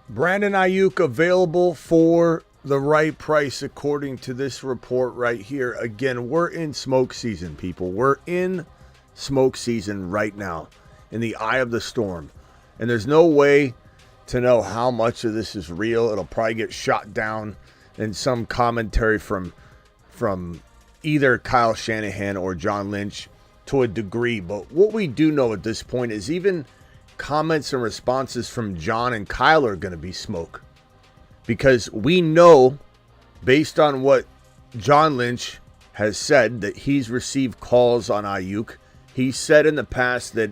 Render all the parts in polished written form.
Brandon Aiyuk available for the right price according to this report right here. Again, we're in smoke season, people. We're in smoke season right now, in the eye of the storm. And there's no way to know how much of this is real. It'll probably get shot down in some commentary from either Kyle Shanahan or John Lynch to a degree. But what we do know at this point is even comments and responses from John and Kyle are going to be smoke. Because we know, based on what John Lynch has said, that he's received calls on Aiyuk. He said in the past that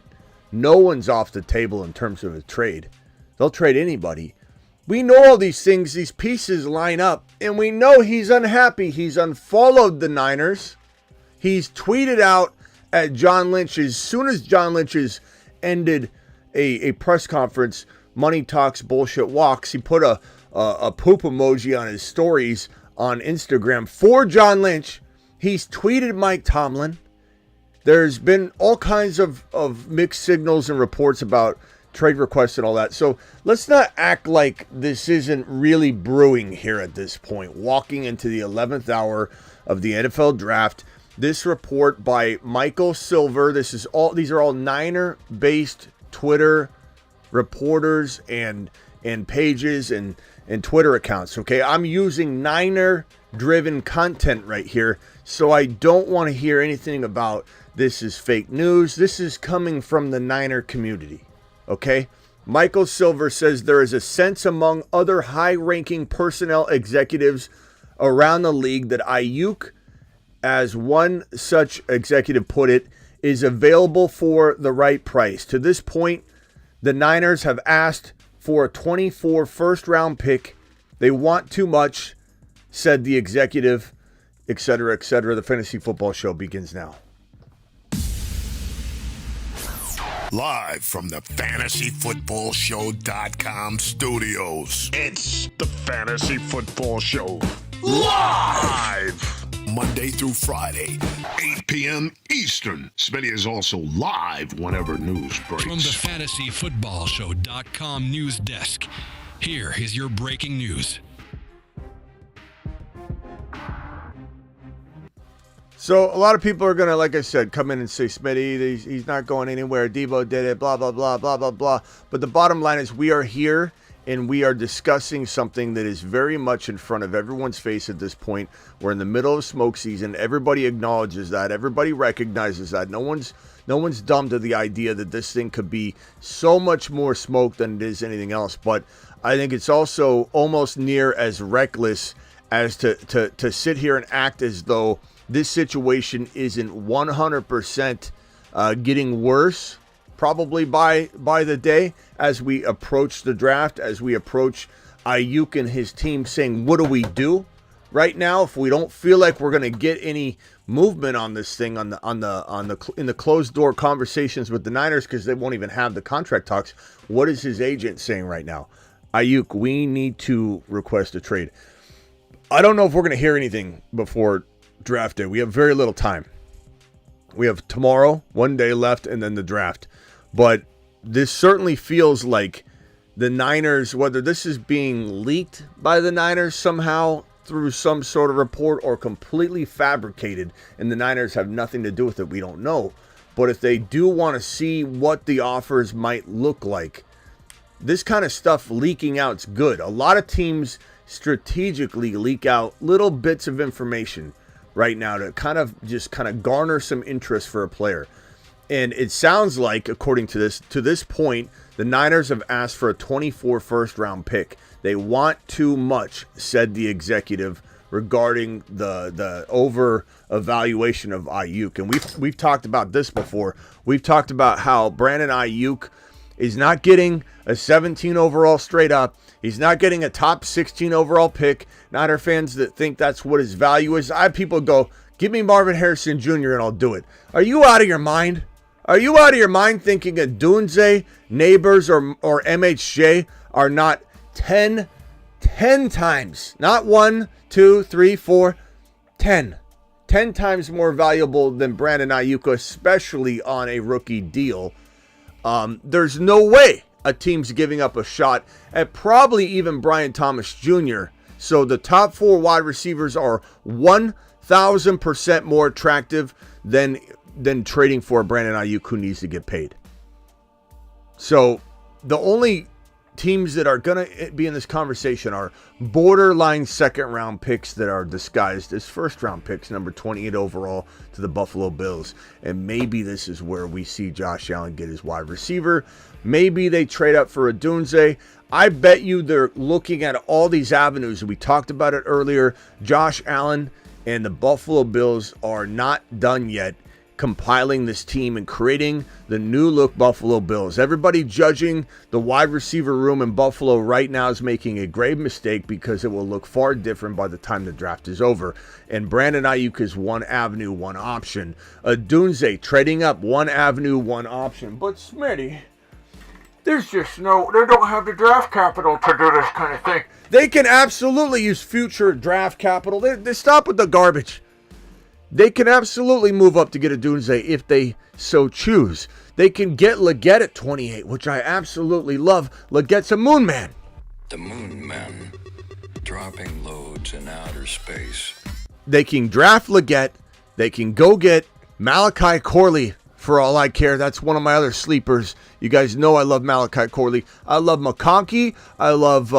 no one's off the table in terms of a trade. They'll trade anybody. We know all these things, these pieces line up, and we know he's unhappy. He's unfollowed the Niners. He's tweeted out at John Lynch as soon as John Lynch has ended a press conference, Money Talks Bullshit Walks. He put a poop emoji on his stories on Instagram for John Lynch. He's tweeted Mike Tomlin. There's been all kinds of mixed signals and reports about trade requests and all that. So let's not act like this isn't really brewing here at this point. Walking into the 11th hour of the NFL draft, this report by Michael Silver. These are all Niner-based Twitter reporters and pages and Twitter accounts. Okay, I'm using Niner-driven content right here, so I don't want to hear anything about this is fake news. This is coming from the Niner community. Okay, Michael Silver says there is a sense among other high-ranking personnel executives around the league that Aiyuk, as one such executive put it, is available for the right price. To this point, the Niners have asked for a 24 first-round pick. They want too much, said the executive, etc., etc. The Fantasy Football Show begins now. Live from the FantasyFootballShow.com studios. It's the Fantasy Football Show. Live! Monday through Friday, 8 p.m. Eastern. Smitty is also live whenever news breaks. From the FantasyFootballShow.com news desk, here is your breaking news. So a lot of people are going to, like I said, come in and say, Smitty, he's not going anywhere. Deebo did it, blah, blah, blah, blah, blah, blah. But the bottom line is we are here and we are discussing something that is very much in front of everyone's face at this point. We're in the middle of smoke season. Everybody acknowledges that. Everybody recognizes that. No one's dumb to the idea that this thing could be so much more smoke than it is anything else. But I think it's also almost near as reckless as to sit here and act as though this situation isn't 100% getting worse, probably by the day, as we approach the draft, as we approach Aiyuk and his team saying, what do we do right now if we don't feel like we're going to get any movement on this thing in the closed door conversations with the Niners, because they won't even have the contract talks. What is his agent saying right now? Aiyuk, we need to request a trade. I don't know if we're going to hear anything before draft day. We have very little time. We have tomorrow, one day left, and then the draft. But this certainly feels like the Niners, whether this is being leaked by the Niners somehow through some sort of report or completely fabricated, and the Niners have nothing to do with it, we don't know. But if they do want to see what the offers might look like, this kind of stuff leaking out is good. A lot of teams strategically leak out little bits of information right now to kind of garner some interest for a player. And it sounds like, according to this point, the Niners have asked for a 24 first-round pick. They want too much, said the executive, regarding the over-evaluation of Aiyuk. And we've talked about this before. We've talked about how Brandon Aiyuk is not getting a 17 overall straight up. He's not getting a top 16 overall pick. Niner fans that think that's what his value is. I have people go, give me Marvin Harrison Jr. and I'll do it. Are you out of your mind? Are you out of your mind thinking a Dunze, Neighbors, or MHJ are not 10 times, not 1, 2, 3, 4, 10 times more valuable than Brandon Aiyuk, especially on a rookie deal? There's no way a team's giving up a shot at probably even Brian Thomas Jr. So the top 4 wide receivers are 1,000% more attractive than trading for Brandon Aiyuk, who needs to get paid. So the only teams that are going to be in this conversation are borderline second-round picks that are disguised as first-round picks, number 28 overall to the Buffalo Bills. And maybe this is where we see Josh Allen get his wide receiver. Maybe they trade up for a Odunze. I bet you they're looking at all these avenues. We talked about it earlier. Josh Allen and the Buffalo Bills are not done yet compiling this team and creating the new look Buffalo Bills. Everybody judging the wide receiver room in Buffalo right now is making a grave mistake, because it will look far different by the time the draft is over. And Brandon Aiyuk is one avenue, one option. Odunze trading up, one avenue, one option. But Smitty, there's just they don't have the draft capital to do this kind of thing. They can absolutely use future draft capital. They stop with the garbage. They can absolutely move up to get a Odunze if they so choose. They can get Leggett at 28, which I absolutely love. Leggett's a moon man. The moon men dropping loads in outer space. They can draft Leggett. They can go get Malachi Corley for all I care. That's one of my other sleepers. You guys know I love Malachi Corley. I love McConkey. I love,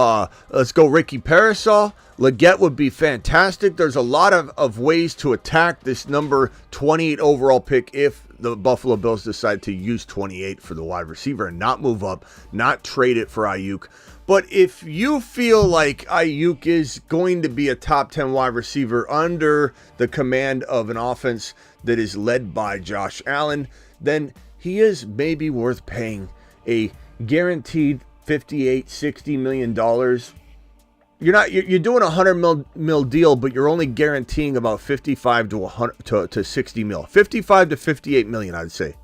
let's go Ricky Parasol. Leggett would be fantastic. There's a lot of ways to attack this number 28 overall pick if the Buffalo Bills decide to use 28 for the wide receiver and not move up, not trade it for Aiyuk. But if you feel like Aiyuk is going to be a top 10 wide receiver under the command of an offense that is led by Josh Allen, then he is maybe worth paying a guaranteed $58-60 million. You're doing a $100 mil deal, but you're only guaranteeing about 55 to 60 mil. 55 to 58 million, I'd say.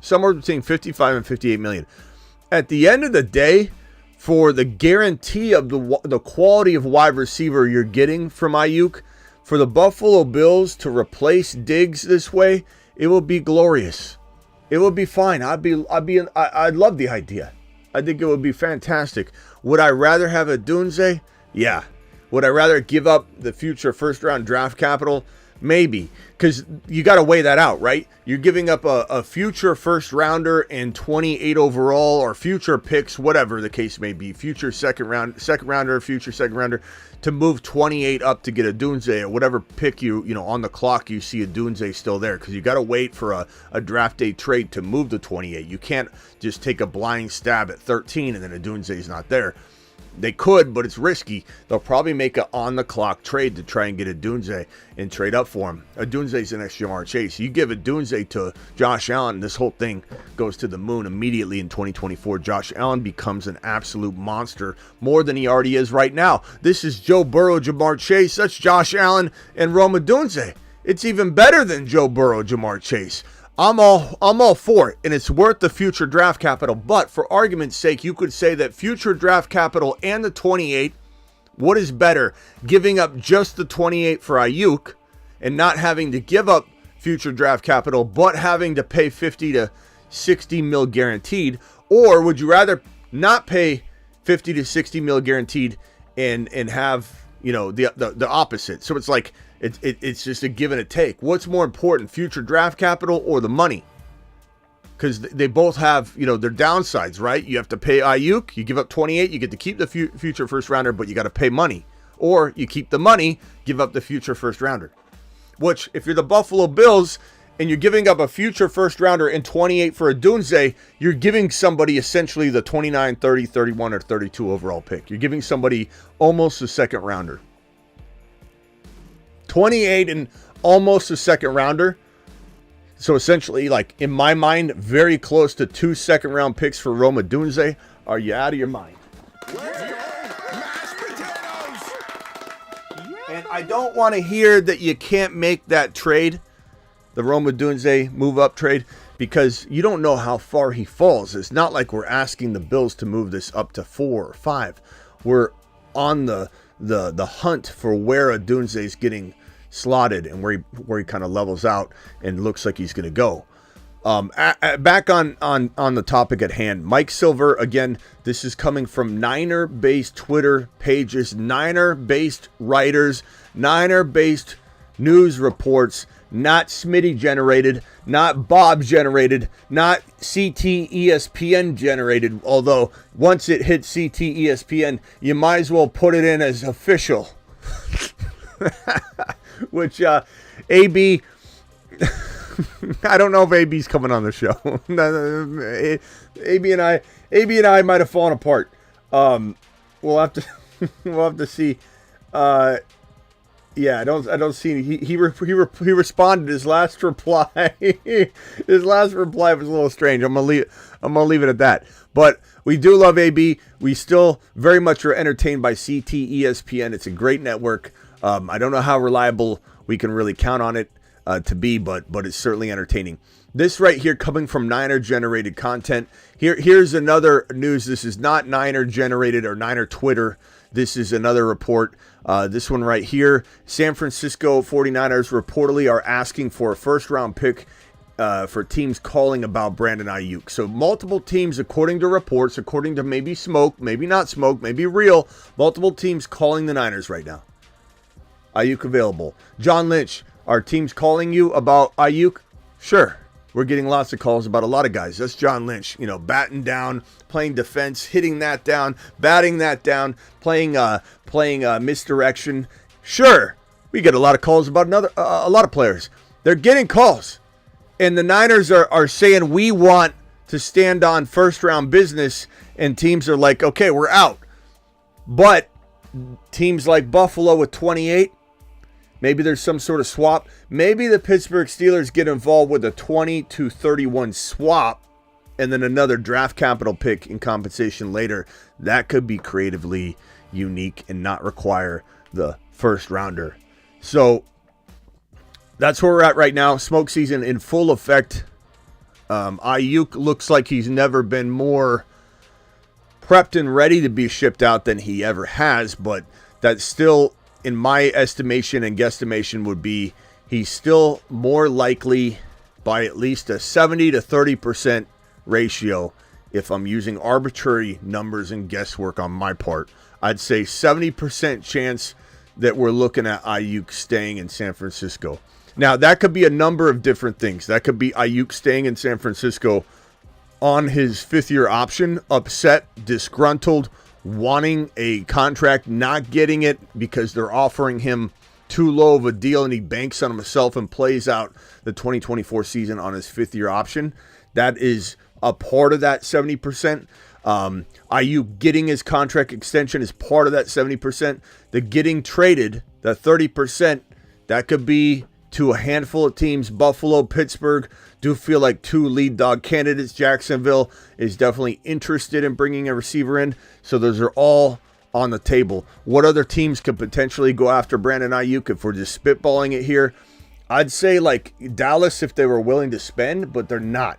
Somewhere between 55 and 58 million. At the end of the day, for the guarantee of the quality of wide receiver you're getting from Aiyuk, for the Buffalo Bills to replace Diggs this way, it will be glorious. It would be fine. I'd love the idea. I think it would be fantastic. Would I rather have a Odunze? Yeah. Would I rather give up the future first-round draft capital? Maybe. Because you got to weigh that out, right? You're giving up a future first-rounder and 28 overall, or future picks, whatever the case may be. Future second-rounder, future second-rounder, to move 28 up to get a Odunze, or whatever pick you on the clock you see a Odunze still there. Because you got to wait for a draft day trade to move to 28. You can't just take a blind stab at 13 and then a Odunze is not there. They could, but it's risky. They'll probably make an on-the-clock trade to try and get a Odunze and trade up for him. Odunze's the next Jamar Chase. You give a Odunze to Josh Allen, this whole thing goes to the moon immediately in 2024. Josh Allen becomes an absolute monster, more than he already is right now. This is Joe Burrow, Jamar Chase. That's Josh Allen and Rome Odunze. It's even better than Joe Burrow, Jamar Chase. I'm all for it, and it's worth the future draft capital. But for argument's sake, you could say that future draft capital and the 28, what is better? Giving up just the 28 for Aiyuk and not having to give up future draft capital, but having to pay 50 to 60 mil guaranteed? Or would you rather not pay 50 to 60 mil guaranteed and have, the opposite? So it's like, it's just a give and a take. What's more important, future draft capital or the money? Because they both have, their downsides, right? You have to pay Aiyuk. You give up 28. You get to keep the future first rounder, but you got to pay money. Or you keep the money, give up the future first rounder. Which, if you're the Buffalo Bills and you're giving up a future first rounder and 28 for a Odunze, you're giving somebody essentially the 29, 30, 31, or 32 overall pick. You're giving somebody almost a second rounder. 28 and almost a second rounder. So essentially, like in my mind, very close to 2 second-round picks for Rome Odunze. Are you out of your mind? Mashed potatoes! And I don't want to hear that you can't make that trade, the Rome Odunze move-up trade, because you don't know how far he falls. It's not like we're asking the Bills to move this up to 4 or 5. We're on the hunt for where Odunze is getting slotted and where he kind of levels out and looks like he's going to go. Back on the topic at hand, Mike Silver, again, this is coming from Niner-based Twitter pages, Niner-based writers, Niner-based news reports, not Smitty generated, not Bob generated, not CT ESPN generated, although once it hit CT ESPN, you might as well put it in as official. Which, AB... I don't know if AB's coming on the show. AB and I might have fallen apart. We'll have to see. Yeah, I don't see. He responded. His last reply. His last reply was a little strange. I'm gonna leave it at that. But we do love AB. We still very much are entertained by CT ESPN. It's a great network. I don't know how reliable we can really count on it to be, but it's certainly entertaining. This right here coming from Niner generated content. Here's another news. This is not Niner generated or Niner Twitter. This is another report. This one right here. San Francisco 49ers reportedly are asking for a first round pick for teams calling about Brandon Aiyuk. So multiple teams, according to reports, according to maybe smoke, maybe not smoke, maybe real, multiple teams calling the Niners right now. Aiyuk available. John Lynch, are teams calling you about Aiyuk? Sure. We're getting lots of calls about a lot of guys. That's John Lynch, batting down, playing defense, hitting that down, batting that down, playing misdirection. Sure. We get a lot of calls about a lot of players. They're getting calls. And the Niners are saying we want to stand on first round business, and teams are like, okay, we're out. But teams like Buffalo with 28, maybe there's some sort of swap. Maybe the Pittsburgh Steelers get involved with a 20-31 swap and then another draft capital pick in compensation later. That could be creatively unique and not require the first rounder. So that's where we're at right now. Smoke season in full effect. Aiyuk looks like he's never been more prepped and ready to be shipped out than he ever has, but that's still, in my estimation and guesstimation, would be he's still more likely by at least a 70 to 30% ratio. If I'm using arbitrary numbers and guesswork on my part, I'd say 70% chance that we're looking at Aiyuk staying in San Francisco. Now, that could be a number of different things. That could be Aiyuk staying in San Francisco on his fifth-year option, upset, disgruntled, wanting a contract, not getting it because they're offering him too low of a deal, and he banks on himself and plays out the 2024 season on his fifth-year option. That is a part of that 70%. Aiyuk getting his contract extension is part of that 70%. The getting traded, the 30%, that could be to a handful of teams. Buffalo, Pittsburgh do feel like two lead dog candidates. Jacksonville is definitely interested in bringing a receiver in. So those are all on the table. What other teams could potentially go after Brandon Aiyuk if we're just spitballing it here? I'd say like Dallas if they were willing to spend, but they're not.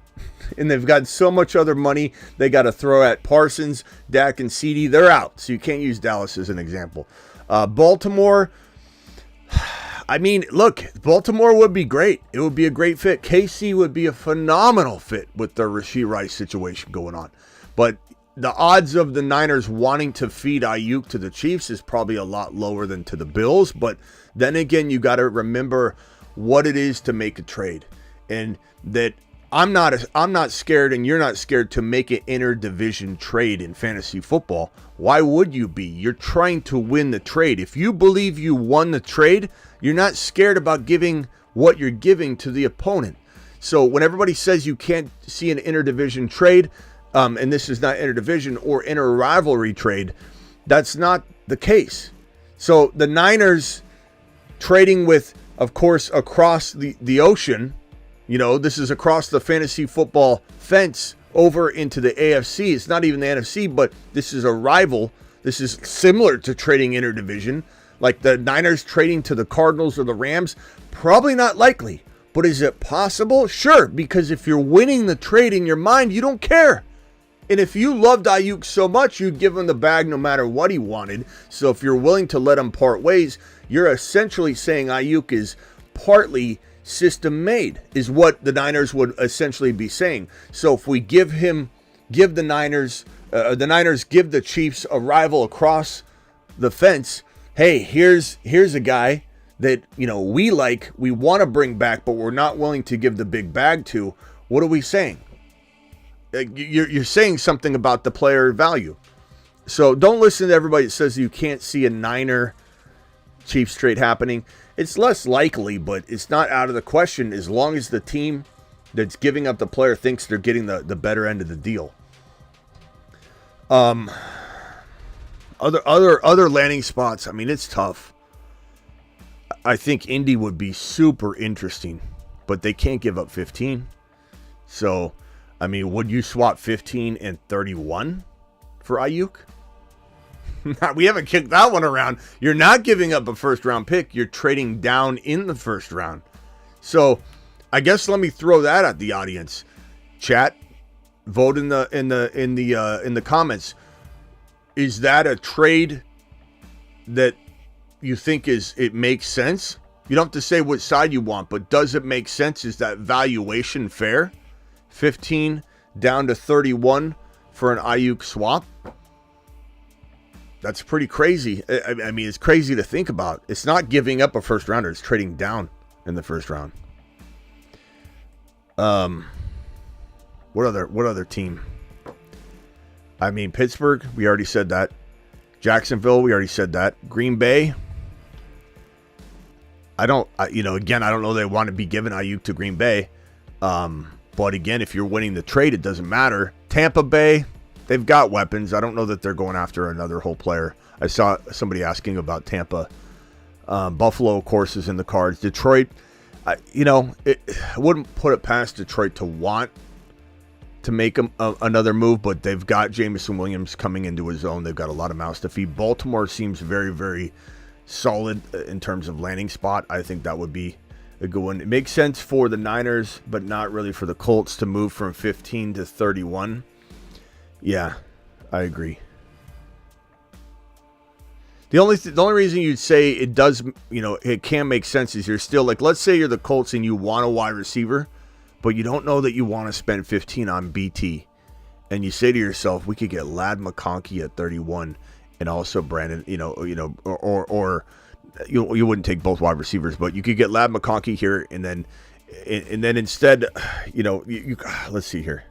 And they've got so much other money they got to throw at Parsons, Dak, and CeeDee. They're out, so you can't use Dallas as an example. Baltimore, I mean, look, Baltimore would be great. It would be a great fit. KC would be a phenomenal fit with the Rashee Rice situation going on. But the odds of the Niners wanting to feed Aiyuk to the Chiefs is probably a lot lower than to the Bills. But then again, you got to remember what it is to make a trade. And that I'm not scared, and you're not scared to make an interdivision trade in fantasy football. Why would you be? You're trying to win the trade. If you believe you won the trade, you're not scared about giving what you're giving to the opponent. So when everybody says you can't see an interdivision trade, and this is not interdivision or inter-rivalry trade, that's not the case. So the Niners trading with, of course, across the ocean, this is across the fantasy football fence over into the AFC. It's not even the NFC, but this is a rival. This is similar to trading interdivision. Like the Niners trading to the Cardinals or the Rams, probably not likely. But is it possible? Sure, because if you're winning the trade in your mind, you don't care. And if you loved Aiyuk so much, you'd give him the bag no matter what he wanted. So if you're willing to let him part ways, you're essentially saying Aiyuk is partly system made, is what the Niners would essentially be saying. So if we give the Niners give the Chiefs a rival across the fence, hey, here's a guy that, we want to bring back, but we're not willing to give the big bag to. What are we saying? You're saying something about the player value. So don't listen to everybody that says you can't see a Niner Chiefs trade happening. It's less likely, but it's not out of the question as long as the team that's giving up the player thinks they're getting the better end of the deal. Other landing spots, I mean, it's tough. I think Indy would be super interesting, but they can't give up 15. So, I mean, would you swap 15 and 31 for Aiyuk? We haven't kicked that one around. You're not giving up a first round pick. You're trading down in the first round. So, I guess let me throw that at the audience. Chat, vote in the comments. Is that a trade that you think it makes sense? You don't have to say what side you want, but does it make sense? Is that valuation fair? 15 down to 31 for an Aiyuk swap? That's pretty crazy. I mean, it's crazy to think about. It's not giving up a first rounder. It's trading down in the first round. What other team? I mean, Pittsburgh, we already said that. Jacksonville, we already said that. Green Bay, I don't know they want to be giving Aiyuk to Green Bay. But again, if you're winning the trade, it doesn't matter. Tampa Bay, they've got weapons. I don't know that they're going after another whole player. I saw somebody asking about Tampa. Buffalo, of course, is in the cards. Detroit, I wouldn't put it past Detroit to want to make another move, but they've got Jameson Williams coming into his own. They've got a lot of mouths to feed. Baltimore seems very, very solid in terms of landing spot. I think that would be a good one. It makes sense for the Niners, but not really for the Colts to move from 15 to 31. Yeah, I agree. The only reason you'd say it does, it can make sense is you're still like, let's say you're the Colts and you want a wide receiver, but you don't know that you want to spend 15 on BT. And you say to yourself, we could get Ladd McConkey at 31 and also Brandon, or you wouldn't take both wide receivers, but you could get Ladd McConkey here and then instead, let's see here.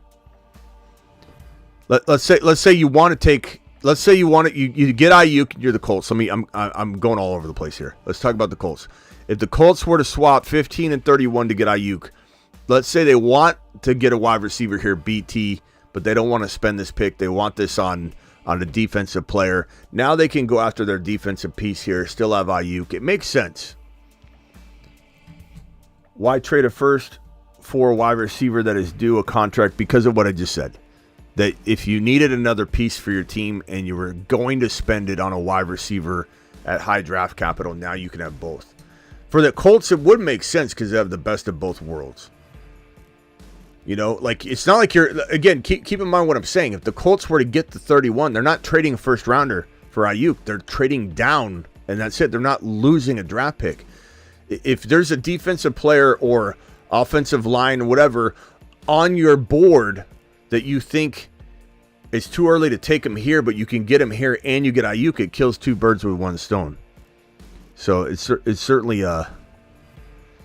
Let's say you want to take, you get Aiyuk, you're the Colts. I'm going all over the place here. Let's talk about the Colts. If the Colts were to swap 15 and 31 to get Aiyuk, let's say they want to get a wide receiver here, BT, but they don't want to spend this pick. They want this on a defensive player. Now they can go after their defensive piece here, still have Aiyuk. It makes sense. Why trade a first for a wide receiver that is due a contract? Because of what I just said. That if you needed another piece for your team and you were going to spend it on a wide receiver at high draft capital, now you can have both. For the Colts, it would make sense because they have the best of both worlds. It's not like you're, again, keep in mind what I'm saying. If the Colts were to get the 31, they're not trading a first rounder for Aiyuk. They're trading down, and that's it. They're not losing a draft pick. If there's a defensive player or offensive line or whatever on your board that you think it's too early to take him here, but you can get him here and you get Aiyuk, it kills two birds with one stone. So it's certainly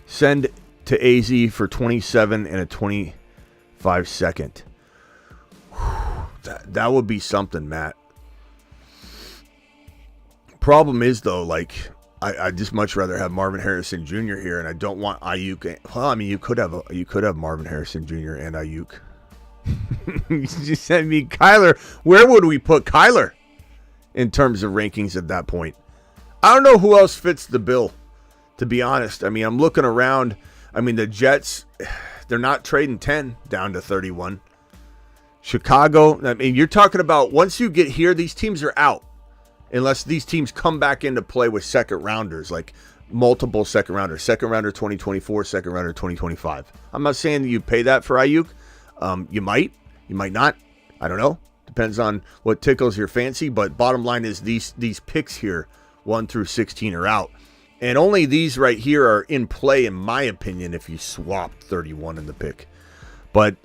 send to AZ for 27 and a 25 second. That would be something, Matt. Problem is though, I'd just much rather have Marvin Harrison Jr. here, and I don't want Aiyuk. Well, I mean, you could have Marvin Harrison Jr. and Aiyuk. You just sent me Kyler. Where would we put Kyler in terms of rankings at that point? I don't know who else fits the bill, to be honest. I mean, I'm looking around. I mean, the Jets, they're not trading 10 down to 31. Chicago, I mean, you're talking about once you get here, these teams are out. Unless these teams come back into play with second rounders, like multiple second rounders. Second rounder 2024, second rounder 2025. I'm not saying that you pay that for Aiyuk. You might not. I don't know. Depends on what tickles your fancy. But bottom line is these picks here, 1 through 16 are out. And only these right here are in play, in my opinion, if you swapped 31 in the pick. But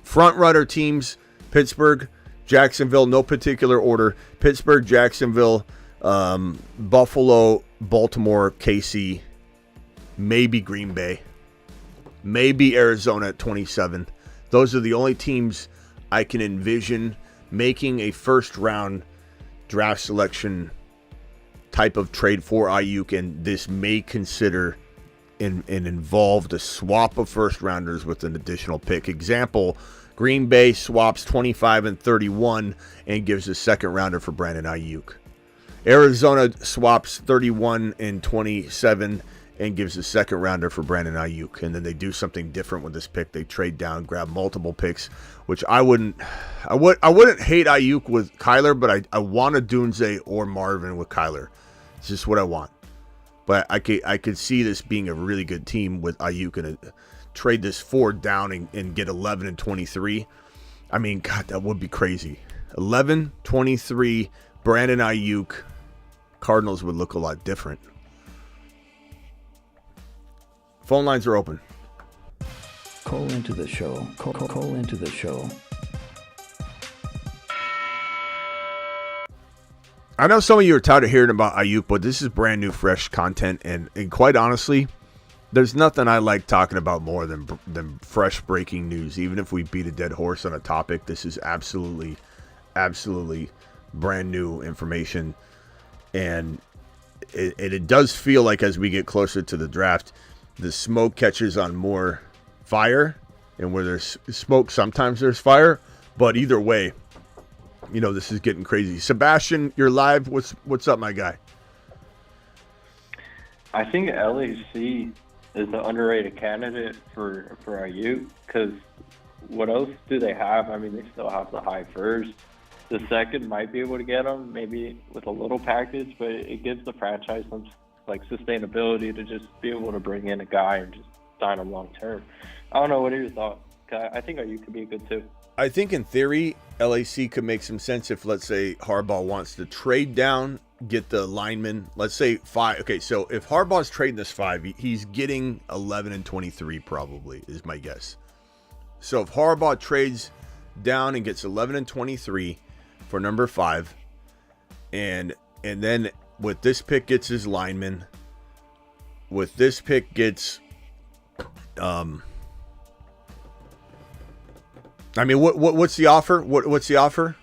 front runner teams, Pittsburgh, Jacksonville, no particular order. Pittsburgh, Jacksonville, Buffalo, Baltimore, KC, maybe Green Bay, maybe Arizona at 27. Those are the only teams I can envision making a first-round draft selection type of trade for Aiyuk, and this may consider and involve the swap of first-rounders with an additional pick. Example, Green Bay swaps 25 and 31 and gives a second-rounder for Brandon Aiyuk. Arizona swaps 31 and 27 and gives a second-rounder for Brandon Aiyuk. And then they do something different with this pick. They trade down, grab multiple picks, which I wouldn't hate Aiyuk with Kyler, but I want a Dunze or Marvin with Kyler. It's just what I want. But I could see this being a really good team with Aiyuk and trade this 4 down and get 11 and 23. I mean, God, that would be crazy. 11, 23, Brandon Aiyuk. Cardinals would look a lot different. Phone lines are open. Call into the show. Call into the show. I know some of you are tired of hearing about Aiyuk, but this is brand new, fresh content. And quite honestly, there's nothing I like talking about more than fresh breaking news. Even if we beat a dead horse on a topic, this is absolutely brand new information. And it does feel like as we get closer to the draft, the smoke catches on more fire. And where there's smoke, sometimes there's fire. But either way, you know, this is getting crazy. Sebastian, you're live. What's up, my guy? I think LAC is an underrated candidate for Aiyuk, because what else do they have? I mean, they still have the high first. The second might be able to get him, maybe with a little package, but it gives the franchise some like sustainability to just be able to bring in a guy and just sign him long term. I don't know. What are your thoughts? I think Aiyuk could be good too. I think in theory, LAC could make some sense if, let's say, Harbaugh wants to trade down, get the lineman, let's say 5. Okay, so if Harbaugh's trading this 5, he's getting 11 and 23 probably, is my guess. So if Harbaugh trades down and gets 11 and 23 for number 5, and then with this pick gets his lineman, with this pick gets I mean, what's the offer? What's the offer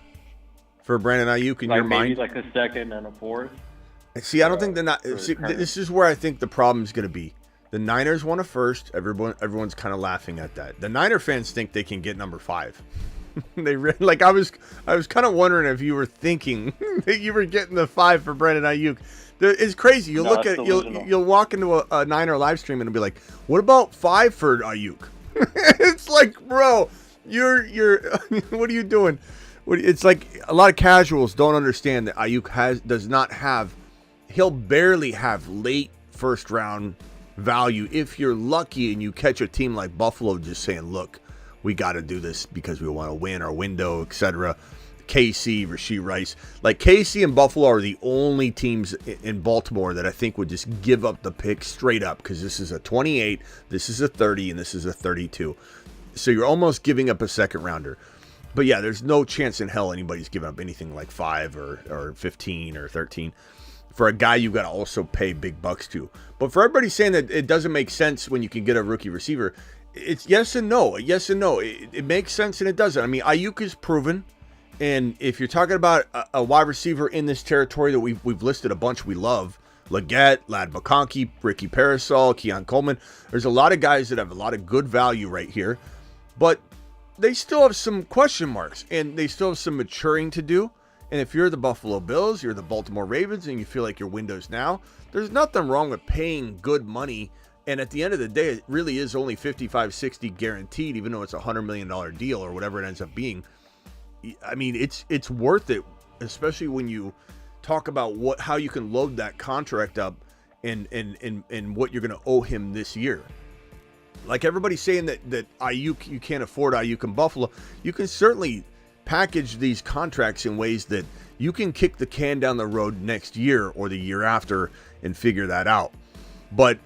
for Brandon Aiyuk in your mind? Maybe like a second and a fourth. See, I don't think they're not. See, this is where I think the problem is going to be. The Niners want a first. Everyone's kind of laughing at that. The Niner fans think they can get number 5. Like I was kind of wondering if you were thinking that you were getting the 5 for Brandon Aiyuk. It's crazy. You'll you'll walk into a Niner live stream and it'll be like, "What about 5 for Aiyuk?" It's like, bro. You're what are you doing? It's like a lot of casuals don't understand that Aiyuk he'll barely have late first round value if you're lucky and you catch a team like Buffalo just saying, look, we got to do this because we want to win our window, etc. KC, Rashee Rice, like KC and Buffalo are the only teams in Baltimore that I think would just give up the pick straight up, because this is a 28, this is a 30, and this is a 32. So you're almost giving up a second rounder. But yeah, there's no chance in hell anybody's giving up anything like 5 or 15 or 13 for a guy you've got to also pay big bucks to. But for everybody saying that it doesn't make sense when you can get a rookie receiver, it's yes and no. Yes and no. It makes sense and it doesn't. I mean, Aiyuk is proven. And if you're talking about a wide receiver in this territory that we've listed a bunch we love, Leggett, Lad McConkey, Ricky Parasol, Keon Coleman, there's a lot of guys that have a lot of good value right here. But they still have some question marks, and they still have some maturing to do. And if you're the Buffalo Bills, you're the Baltimore Ravens, and you feel like your window's now, there's nothing wrong with paying good money. And at the end of the day, it really is only $55-60 guaranteed, even though it's a $100 million deal or whatever it ends up being. I mean, it's worth it, especially when you talk about how you can load that contract up and what you're going to owe him this year. Like everybody's saying that Aiyuk, you can't afford Aiyuk in Buffalo. You can certainly package these contracts in ways that you can kick the can down the road next year or the year after and figure that out. But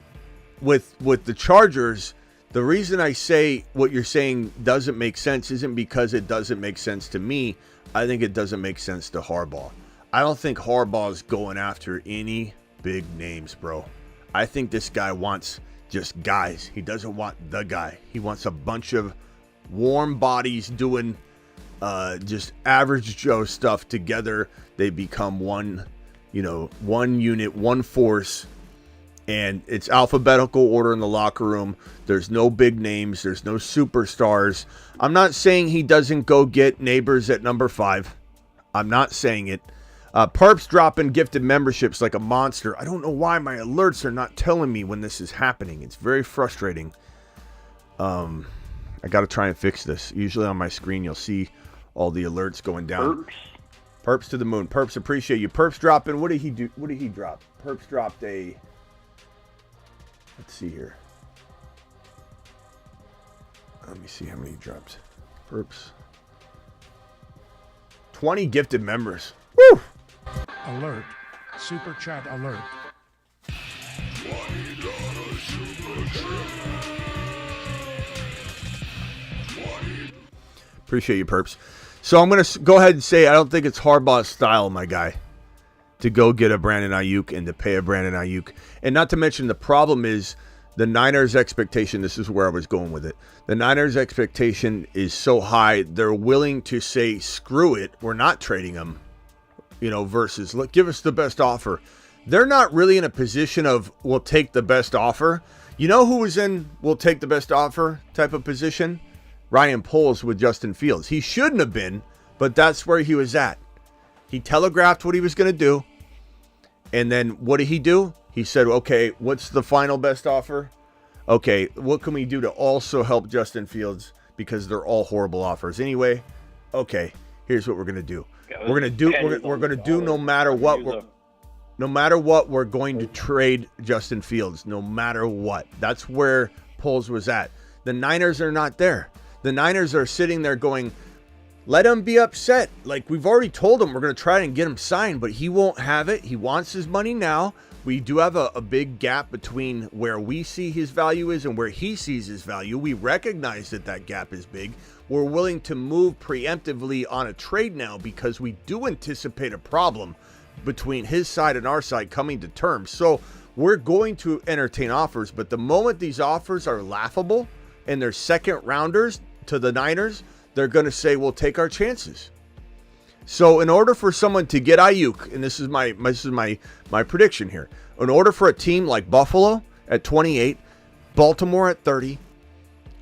with the Chargers, the reason I say what you're saying doesn't make sense isn't because it doesn't make sense to me. I think it doesn't make sense to Harbaugh. I don't think Harbaugh's going after any big names, bro. I think this guy wants just guys. He doesn't want the guy. He wants a bunch of warm bodies doing just average Joe stuff together. They become one unit, one force, and it's alphabetical order in the locker room. There's no big names. There's no superstars. I'm not saying he doesn't go get Neighbors at number 5. I'm not saying it. Perps dropping gifted memberships like a monster. I don't know why my alerts are not telling me when this is happening. It's very frustrating. I got to try and fix this. Usually on my screen, you'll see all the alerts going down. Perps to the moon. Perps, appreciate you. Perps dropping. What did he do? What did he drop? Perps dropped a... Let's see here. Let me see how many he dropped. Perps. 20 gifted members. Woo! Alert. Super chat alert. Appreciate you, Perps. So I'm going to go ahead and say I don't think it's Harbaugh's style, my guy, to go get a Brandon Aiyuk and to pay a Brandon Aiyuk. And not to mention the problem is the Niners' expectation. This is where I was going with it. The Niners' expectation is so high, they're willing to say, screw it, we're not trading him, versus, look, give us the best offer. They're not really in a position of, we'll take the best offer. You know who was in, we'll take the best offer type of position? Ryan Poles with Justin Fields. He shouldn't have been, but that's where he was at. He telegraphed what he was going to do. And then what did he do? He said, okay, what's the final best offer? Okay, what can we do to also help Justin Fields? Because they're all horrible offers anyway. Okay, here's what we're going to do. We're going to do no matter what. We're going to trade Justin Fields, no matter what. That's where Poles was at. The Niners are not there. The Niners are sitting there going, let him be upset. Like, we've already told him we're going to try and get him signed, but he won't have it. He wants his money now. We do have a big gap between where we see his value is and where he sees his value. We recognize that gap is big. We're willing to move preemptively on a trade now because we do anticipate a problem between his side and our side coming to terms. So we're going to entertain offers, but the moment these offers are laughable and they're second rounders to the Niners, they're going to say, we'll take our chances. So in order for someone to get Aiyuk, and this is my prediction here, in order for a team like Buffalo at 28, Baltimore at 30,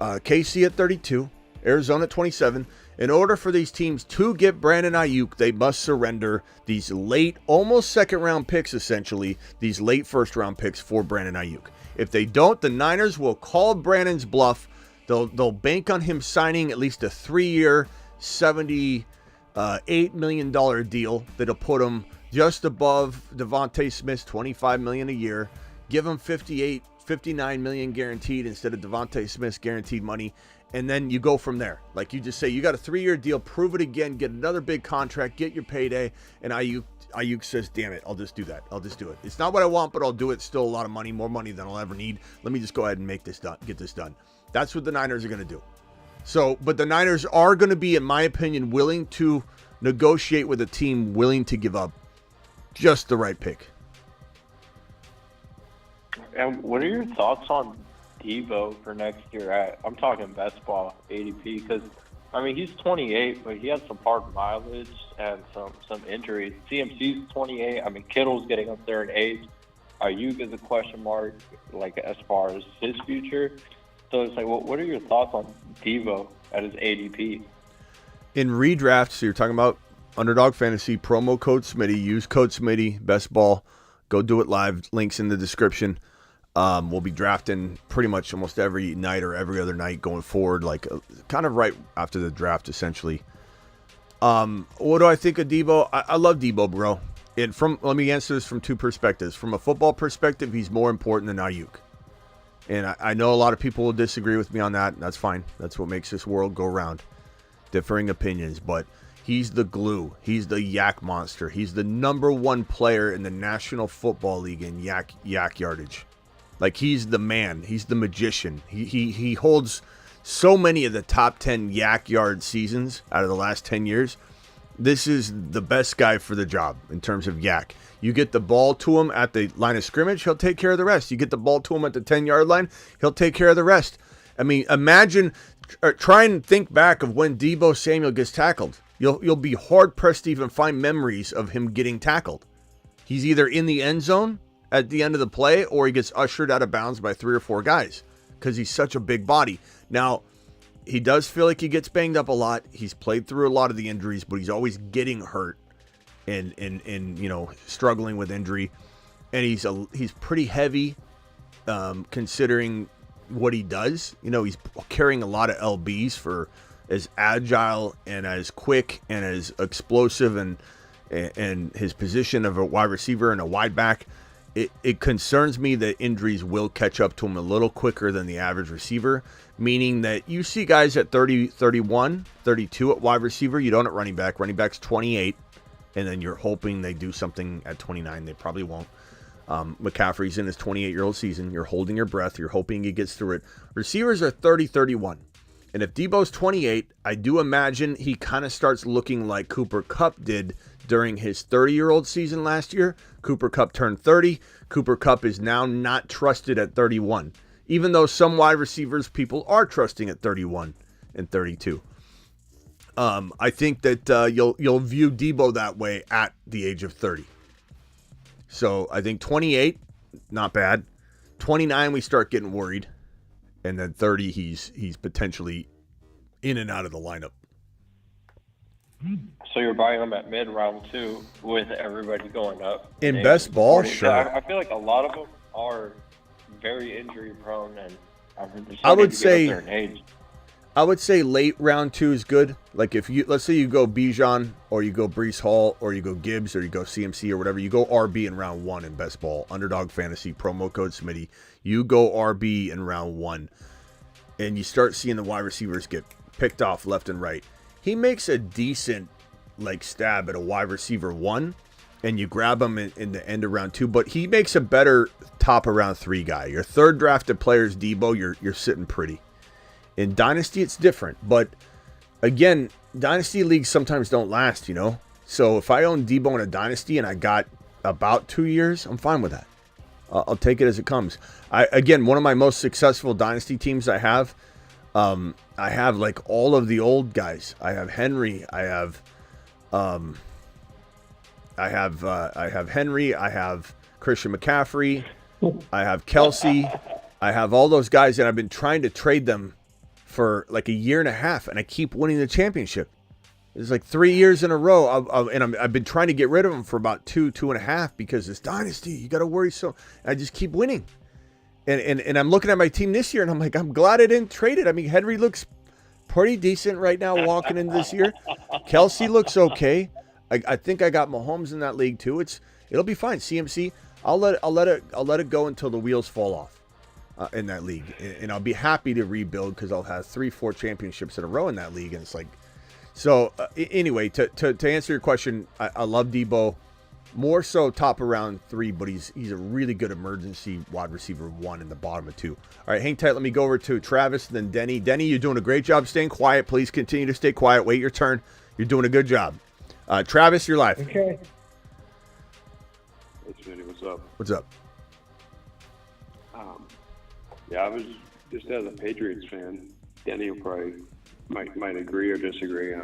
KC at 32, Arizona at 27, in order for these teams to get Brandon Aiyuk, they must surrender these late, almost second-round picks, essentially, these late first-round picks for Brandon Aiyuk. If they don't, the Niners will call Brandon's bluff. They'll bank on him signing at least a 3-year, $78 million deal that'll put him just above Devontae Smith's $25 million a year. Give him $59 million guaranteed instead of Devontae Smith's guaranteed money, and then you go from there. Like you just say, you got a 3-year deal, prove it again, get another big contract, get your payday, and Aiyuk says, damn it, I'll just do that. I'll just do it. It's not what I want, but I'll do it. Still a lot of money, more money than I'll ever need. Let me just go ahead and get this done. That's what the Niners are going to do. So, but the Niners are going to be, in my opinion, willing to negotiate with a team willing to give up just the right pick. And what are your thoughts on Deebo for next year? I'm talking best ball ADP because, he's 28, but he has some hard mileage and some injuries. CMC's 28. Kittle's getting up there in age. Aiyuk is a question mark, as far as his future. So it's what are your thoughts on Deebo at his ADP? In redraft, so you're talking about Underdog Fantasy, promo code Smitty, use code Smitty, best ball, go do it live, links in the description. We'll be drafting pretty much almost every night or every other night going forward, kind of right after the draft, essentially. What do I think of Deebo? I love Deebo, bro. Let me answer this from two perspectives. From a football perspective, he's more important than Aiyuk. And I know a lot of people will disagree with me on that. And that's fine. That's what makes this world go round. Differing opinions. But he's the glue. He's the yak monster. He's the number one player in the National Football League in yak yardage. Like, he's the man. He's the magician. He holds so many of the top 10 yak yard seasons out of the last 10 years. This is the best guy for the job in terms of yak. You get the ball to him at the line of scrimmage, he'll take care of the rest. You get the ball to him at the 10-yard line, he'll take care of the rest. I mean, imagine, try and think back of when Deebo Samuel gets tackled. You'll be hard-pressed to even find memories of him getting tackled. He's either in the end zone at the end of the play or he gets ushered out of bounds by 3 or 4 guys because he's such a big body. Now, he does feel like he gets banged up a lot. He's played through a lot of the injuries, but he's always getting hurt and struggling with injury. And he's pretty heavy considering what he does. He's carrying a lot of LBs for as agile and as quick and as explosive and his position of a wide receiver and a wide back. It concerns me that injuries will catch up to him a little quicker than the average receiver, meaning that you see guys at 30, 31, 32 at wide receiver. You don't at running back. Running back's 28, and then you're hoping they do something at 29. They probably won't. McCaffrey's in his 28-year-old season. You're holding your breath. You're hoping he gets through it. Receivers are 30, 31. And if Deebo's 28, I do imagine he kind of starts looking like Cooper Kupp did during his 30-year-old season last year. Cooper Kupp turned 30. Cooper Kupp is now not trusted at 31, even though some wide receivers people are trusting at 31 and 32. I think that you'll view Deebo that way at the age of 30. So I think 28, not bad. 29, we start getting worried. And then 30, he's potentially in and out of the lineup. So you're buying them at mid-round 2 with everybody going up. In best ball, sure. I feel like a lot of them are very injury-prone, and I would say late round 2 is good. Like let's say you go Bijan or you go Breece Hall or you go Gibbs or you go CMC or whatever, you go RB in round 1 in best ball. Underdog Fantasy, promo code Smitty. You go RB in round 1 and you start seeing the wide receivers get picked off left and right. He makes a decent stab at a wide receiver 1 and you grab him in the end of round 2, but he makes a better top of round 3 guy. Your third drafted player's Deebo, you're sitting pretty. In Dynasty, it's different. But, again, Dynasty leagues sometimes don't last, So if I own Deebo in a Dynasty and I got about 2 years, I'm fine with that. I'll take it as it comes. One of my most successful Dynasty teams I have all of the old guys. I have Henry. I have Henry. I have Christian McCaffrey. I have Kelsey. I have all those guys, and I've been trying to trade them for a year and a half, and I keep winning the championship. It's 3 years in a row, and I've been trying to get rid of them for about 2.5 because it's Dynasty. You got to worry. So I just keep winning, and I'm looking at my team this year, and I'm like, I'm glad I didn't trade it. I mean, Henry looks pretty decent right now walking into this year. Kelsey looks okay. I think I got Mahomes in that league too. It'll be fine. CMC, I'll let it go until the wheels fall off. In that league, and I'll be happy to rebuild because I'll have 3-4 championships in a row in that league, and it's anyway, to answer your question, I love Deebo, more so top of round 3, but he's a really good emergency wide receiver 1 in the bottom of 2. All right, hang tight. Let me go over to Travis, then Denny. Denny, you're doing a great job staying quiet. Please continue to stay quiet. Wait your turn. You're doing a good job. Travis, you're live. Okay. Hey, Smitty, what's up? What's up? Yeah, I was just as a Patriots fan. Denny will probably might agree or disagree.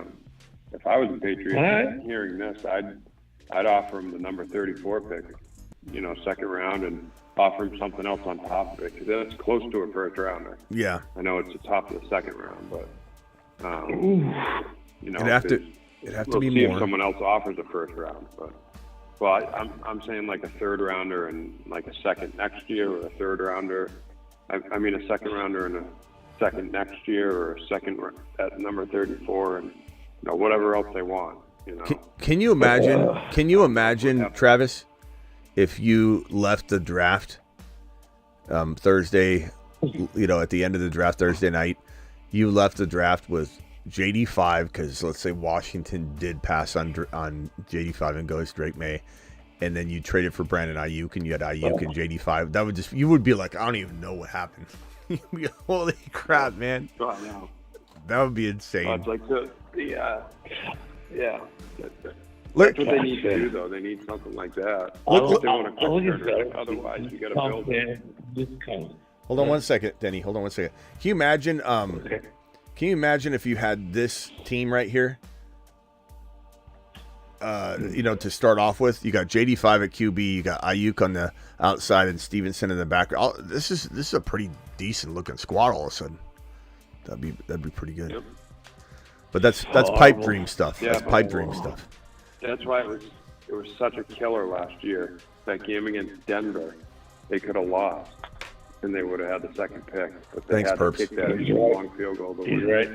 If I was a Patriot hearing this, I'd offer him the number 34 pick, second round, and offer him something else on top of it because that's close to a first rounder. Yeah, I know it's the top of the second round, but it'd have to be see more. If someone else offers a first round, but. Well, I'm saying a third rounder and a second next year, or a third rounder. I mean, a second rounder and a second next year, or a second at number 34, and whatever else they want. Can you imagine? Can you imagine, Travis, if you left the draft Thursday? At the end of the draft Thursday night, you left the draft with JD5 because let's say Washington did pass on JD5 and goes Drake May, and then you traded for Brandon Aiyuk, and you had Aiyuk and JD5, that would you would be like, I don't even know what happened. You'd be, holy crap, man. Oh, I know. That would be insane. It's like yeah. Look, That's what they need to do, though. They need something like that. Look, They want a quick turnaround. Otherwise, you got to build it. hold on one second, Denny. Hold on one second. Can you imagine? Can you imagine if you had this team right here? To start off with, you got JD5 at QB, you got Aiyuk on the outside, and Stevenson in the back. This is a pretty decent looking squad. All of a sudden, that'd be pretty good. Yep. But that's pipe dream stuff. Yeah, that's pipe dream stuff. That's why it was such a killer last year. That game against Denver, they could have lost, and they would have had the second pick. But they had to kick that long field goal. He's right.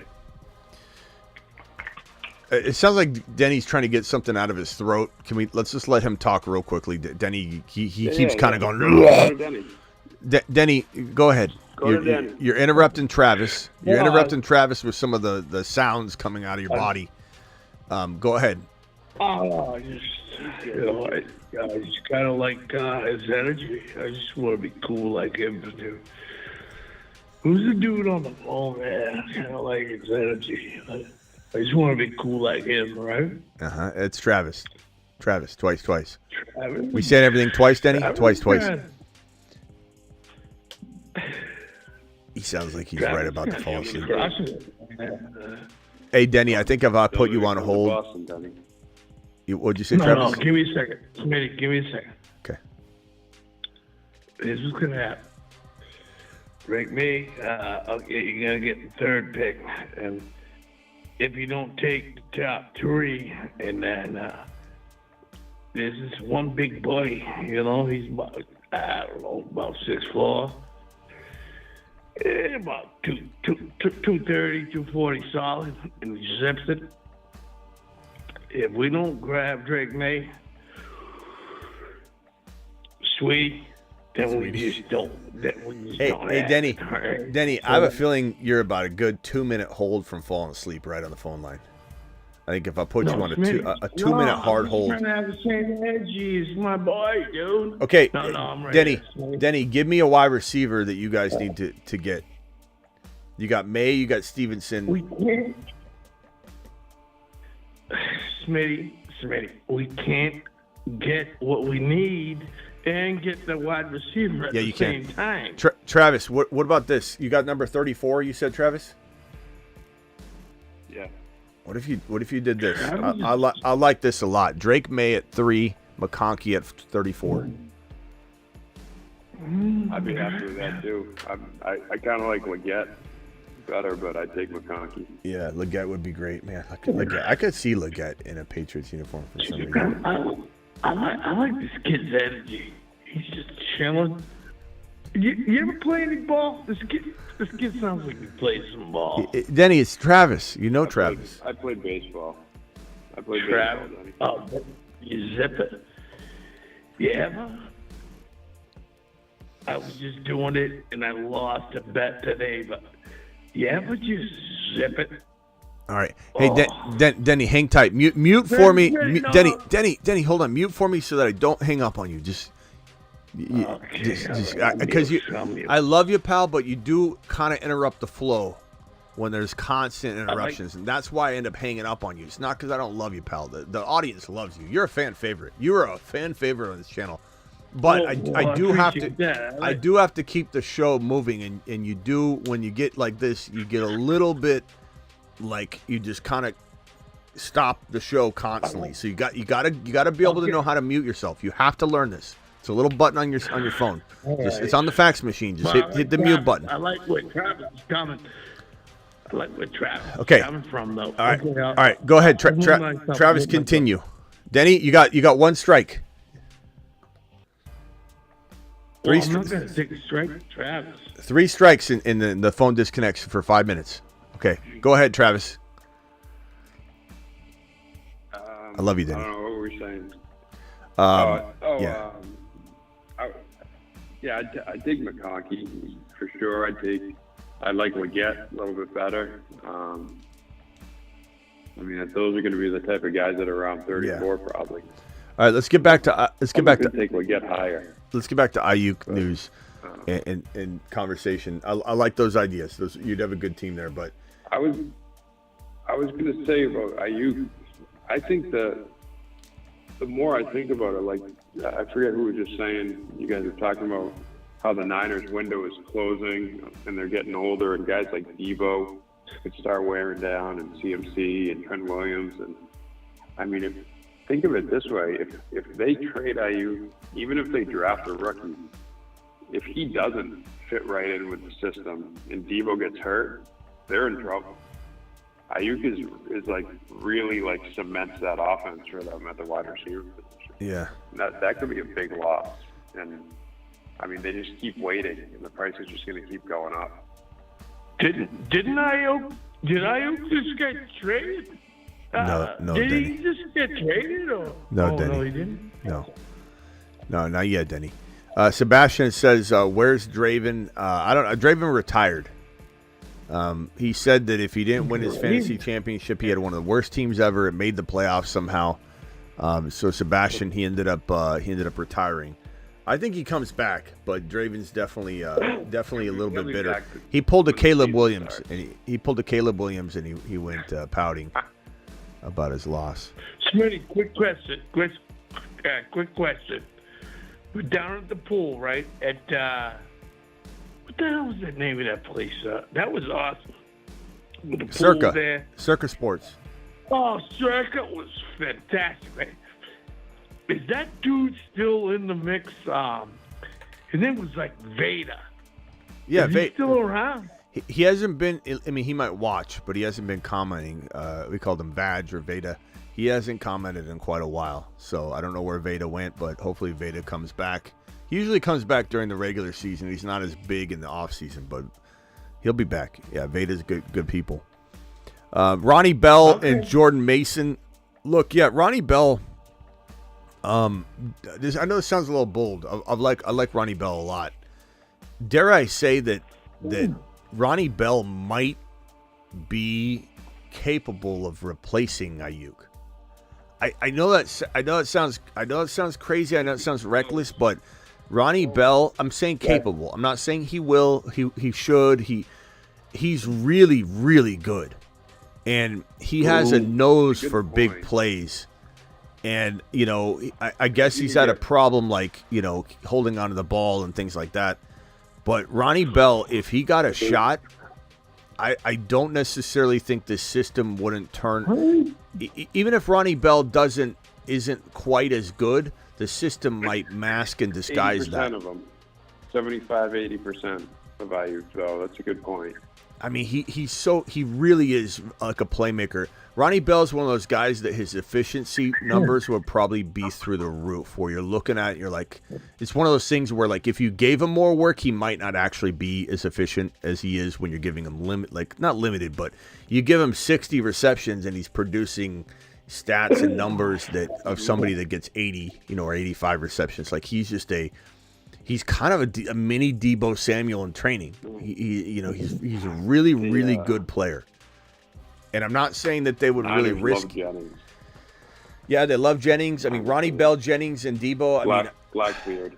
It sounds like Denny's trying to get something out of his throat. Let's just let him talk real quickly. Denny, he keeps kind of going. Denny, go ahead. You're interrupting Travis. You're interrupting Travis with some of the sounds coming out of your body. Go ahead. I just kind of like his energy. I just want to be cool like him too. Who's the dude on the phone, man? I kind of like his energy. I just want to be cool like him, right? It's Travis. Travis, twice. Travis? We said everything twice, Denny? Travis, Twice. man. He sounds like he's Travis, right about to fall asleep. man. Hey, Denny, I think if I put you on hold. Boston, Denny. What'd you say, No, Travis? give me a second. Smitty, give me a second. Okay. This is going to happen. Break me. Okay, you're going to get the third pick. And if you don't take the top three, and then there's this one big boy, he's about, about 6'4", about 230, 240 solid, and he zips it. If we don't grab Drake May, sweetie, then we just don't. Hey, Denny. Right? Denny, I have a feeling you're about a good 2-minute hold from falling asleep right on the phone line. I think if I put you on a 2-minute hard hold. I'm trying to have the same energy as my boy, dude. Okay, No, I'm ready. Denny, give me a wide receiver that you guys need to get. You got May, you got Stevenson. We can't. Smitty, we can't get what we need and get the wide receiver at the same time. Travis, what about this? You got number 34, you said, Travis? Yeah. What if you did this? I like this a lot. Drake May at 3, McConkey at 34. I'd be happy with that, too. I kind of like Leggett better, but I'd take McConkey. Yeah, Leggett would be great, man. I could see Leggett in a Patriots uniform for some reason. I like this kid's energy. He's just chilling. You ever play any ball? This kid sounds like he plays some ball. Denny, it's Travis. You know Travis. I played baseball. Travis. Baseball, Denny. You zip it. You ever? I was just doing it, and I lost a bet today, but you ever just zip it? All right. Hey, Denny, hang tight. Mute for me. Denny, hold on. Mute for me so that I don't hang up on you. Because I love you, pal, but you do kind of interrupt the flow when there's constant interruptions, and that's why I end up hanging up on you. It's not because I don't love you, pal. The audience loves you. You're a fan favorite. You are a fan favorite on this channel. But I do have to keep the show moving, and you do, when you get like this, you get a little bit like you just kind of stop the show constantly. So you got to be able to know how to mute yourself. You have to learn this. It's a little button on your phone. It's on the fax machine. Just hit the mute button. I like where Travis is coming. I like where Travis is coming from, though. All right. Go ahead, Travis. Continue. Denny, you got one strike. I'm not going to take a strike, Travis. 3 strikes in the phone disconnects for 5 minutes. Okay, go ahead, Travis. I love you, Denny. I don't know what we're saying. I take McConkey for sure. I like Leggett a little bit better. Those are going to be the type of guys that are around 34 probably. All right, let's get back to Take will get higher. let's get back to Aiyuk news and conversation. I like those ideas. You'd have a good team there, but I was going to say about Aiyuk. I think the more I think about it, like I forget who was just saying. You guys were talking about how the Niners window is closing and they're getting older, and guys like Deebo could start wearing down, and CMC and Trent Williams. And I mean, think of it this way: if they trade Aiyuk, even if they draft a rookie, if he doesn't fit right in with the system and Deebo gets hurt, they're in trouble. Aiyuk is like really like cements that offense for them at the wide receiver position. yeah. That could be a big loss. And I mean, they just keep waiting, and the price is just going to keep going up. Didn't Aiyuk just get traded? No, did Denny. he just get traded? Or? No, oh, Denny. No, he didn't. No, not yet, Denny. Sebastian says, "Where's Draven?" I don't know. Draven retired. He said that if he didn't win his fantasy championship, he had one of the worst teams ever. It made the playoffs somehow. So Sebastian, he ended up retiring. I think he comes back, but Draven's definitely a little bit bitter. He pulled a Caleb Williams, and he pulled a Caleb Williams, and he went pouting about his loss. Smitty, quick question. Quick question. We're down at the pool, right? At what the hell was the name of that place? That was awesome. With the pool Circa. there. Circa Sports. Oh, Circa was fantastic, man. Is that dude still in the mix? His name was like Vader. Yeah, Is he still around? He hasn't been. I mean, he might watch, but he hasn't been commenting. We called him Vag or Veda. He hasn't commented in quite a while, so I don't know where Veda went, but hopefully Veda comes back. He usually comes back during the regular season. He's not as big in the off season, but he'll be back. Yeah, Veda's good people. Ronnie Bell and Jordan Mason. Look, yeah, Ronnie Bell. I know this sounds a little bold. I like Ronnie Bell a lot. Dare I say that Ronnie Bell might be capable of replacing Aiyuk. I know it sounds crazy. I know it sounds reckless, but Ronnie Bell, I'm saying capable. I'm not saying he will. He should. He's really, really good, and he has a nose for big plays. And, you know, I guess he's had a problem, like, you know, holding onto the ball and things like that. But Ronnie Bell, if he got a shot, I don't necessarily think the system wouldn't turn. Even if Ronnie Bell isn't quite as good, the system might mask and disguise 80% that. of them. 75, 80% of Aiyuk, though. That's a good point. I mean, he really is like a playmaker. Ronnie Bell's one of those guys that his efficiency numbers would probably be through the roof, where you're looking at it, you're like, it's one of those things where, like, if you gave him more work, he might not actually be as efficient as he is when you're giving him not limited, but you give him 60 receptions and he's producing stats and numbers of somebody that gets 80, or 85 receptions. Like, he's kind of a mini Deebo Samuel in training. He's a really, really good player. And I'm not saying that they would really risk. Jennings. Yeah, they love Jennings. I mean, Ronnie Bell, Jennings, and Deebo. Blackbeard.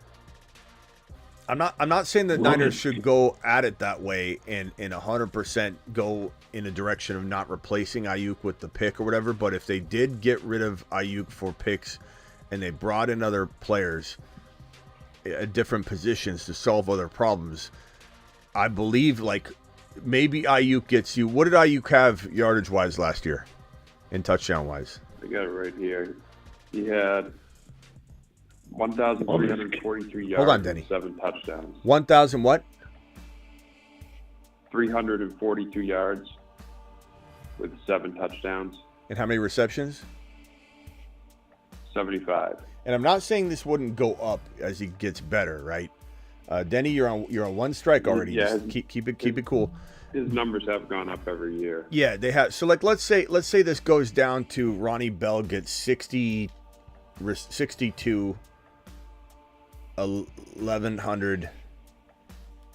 I'm not saying the Niners should go at it that way and 100% go in a direction of not replacing Aiyuk with the pick or whatever. But if they did get rid of Aiyuk for picks and they brought in other players at different positions to solve other problems, I believe, like, maybe Aiyuk gets you. What did Aiyuk have yardage-wise last year and touchdown-wise? I got it right here. He had 1,343 yards. Hold on, Denny. And 7 touchdowns. 1,000 what? 342 yards with 7 touchdowns. And how many receptions? 75. And I'm not saying this wouldn't go up as he gets better, right? Denny, you're on one strike already. Yeah, just keep it cool. His numbers have gone up every year. Yeah, they have. So, like, let's say this goes down to Ronnie Bell gets 62, 1,100,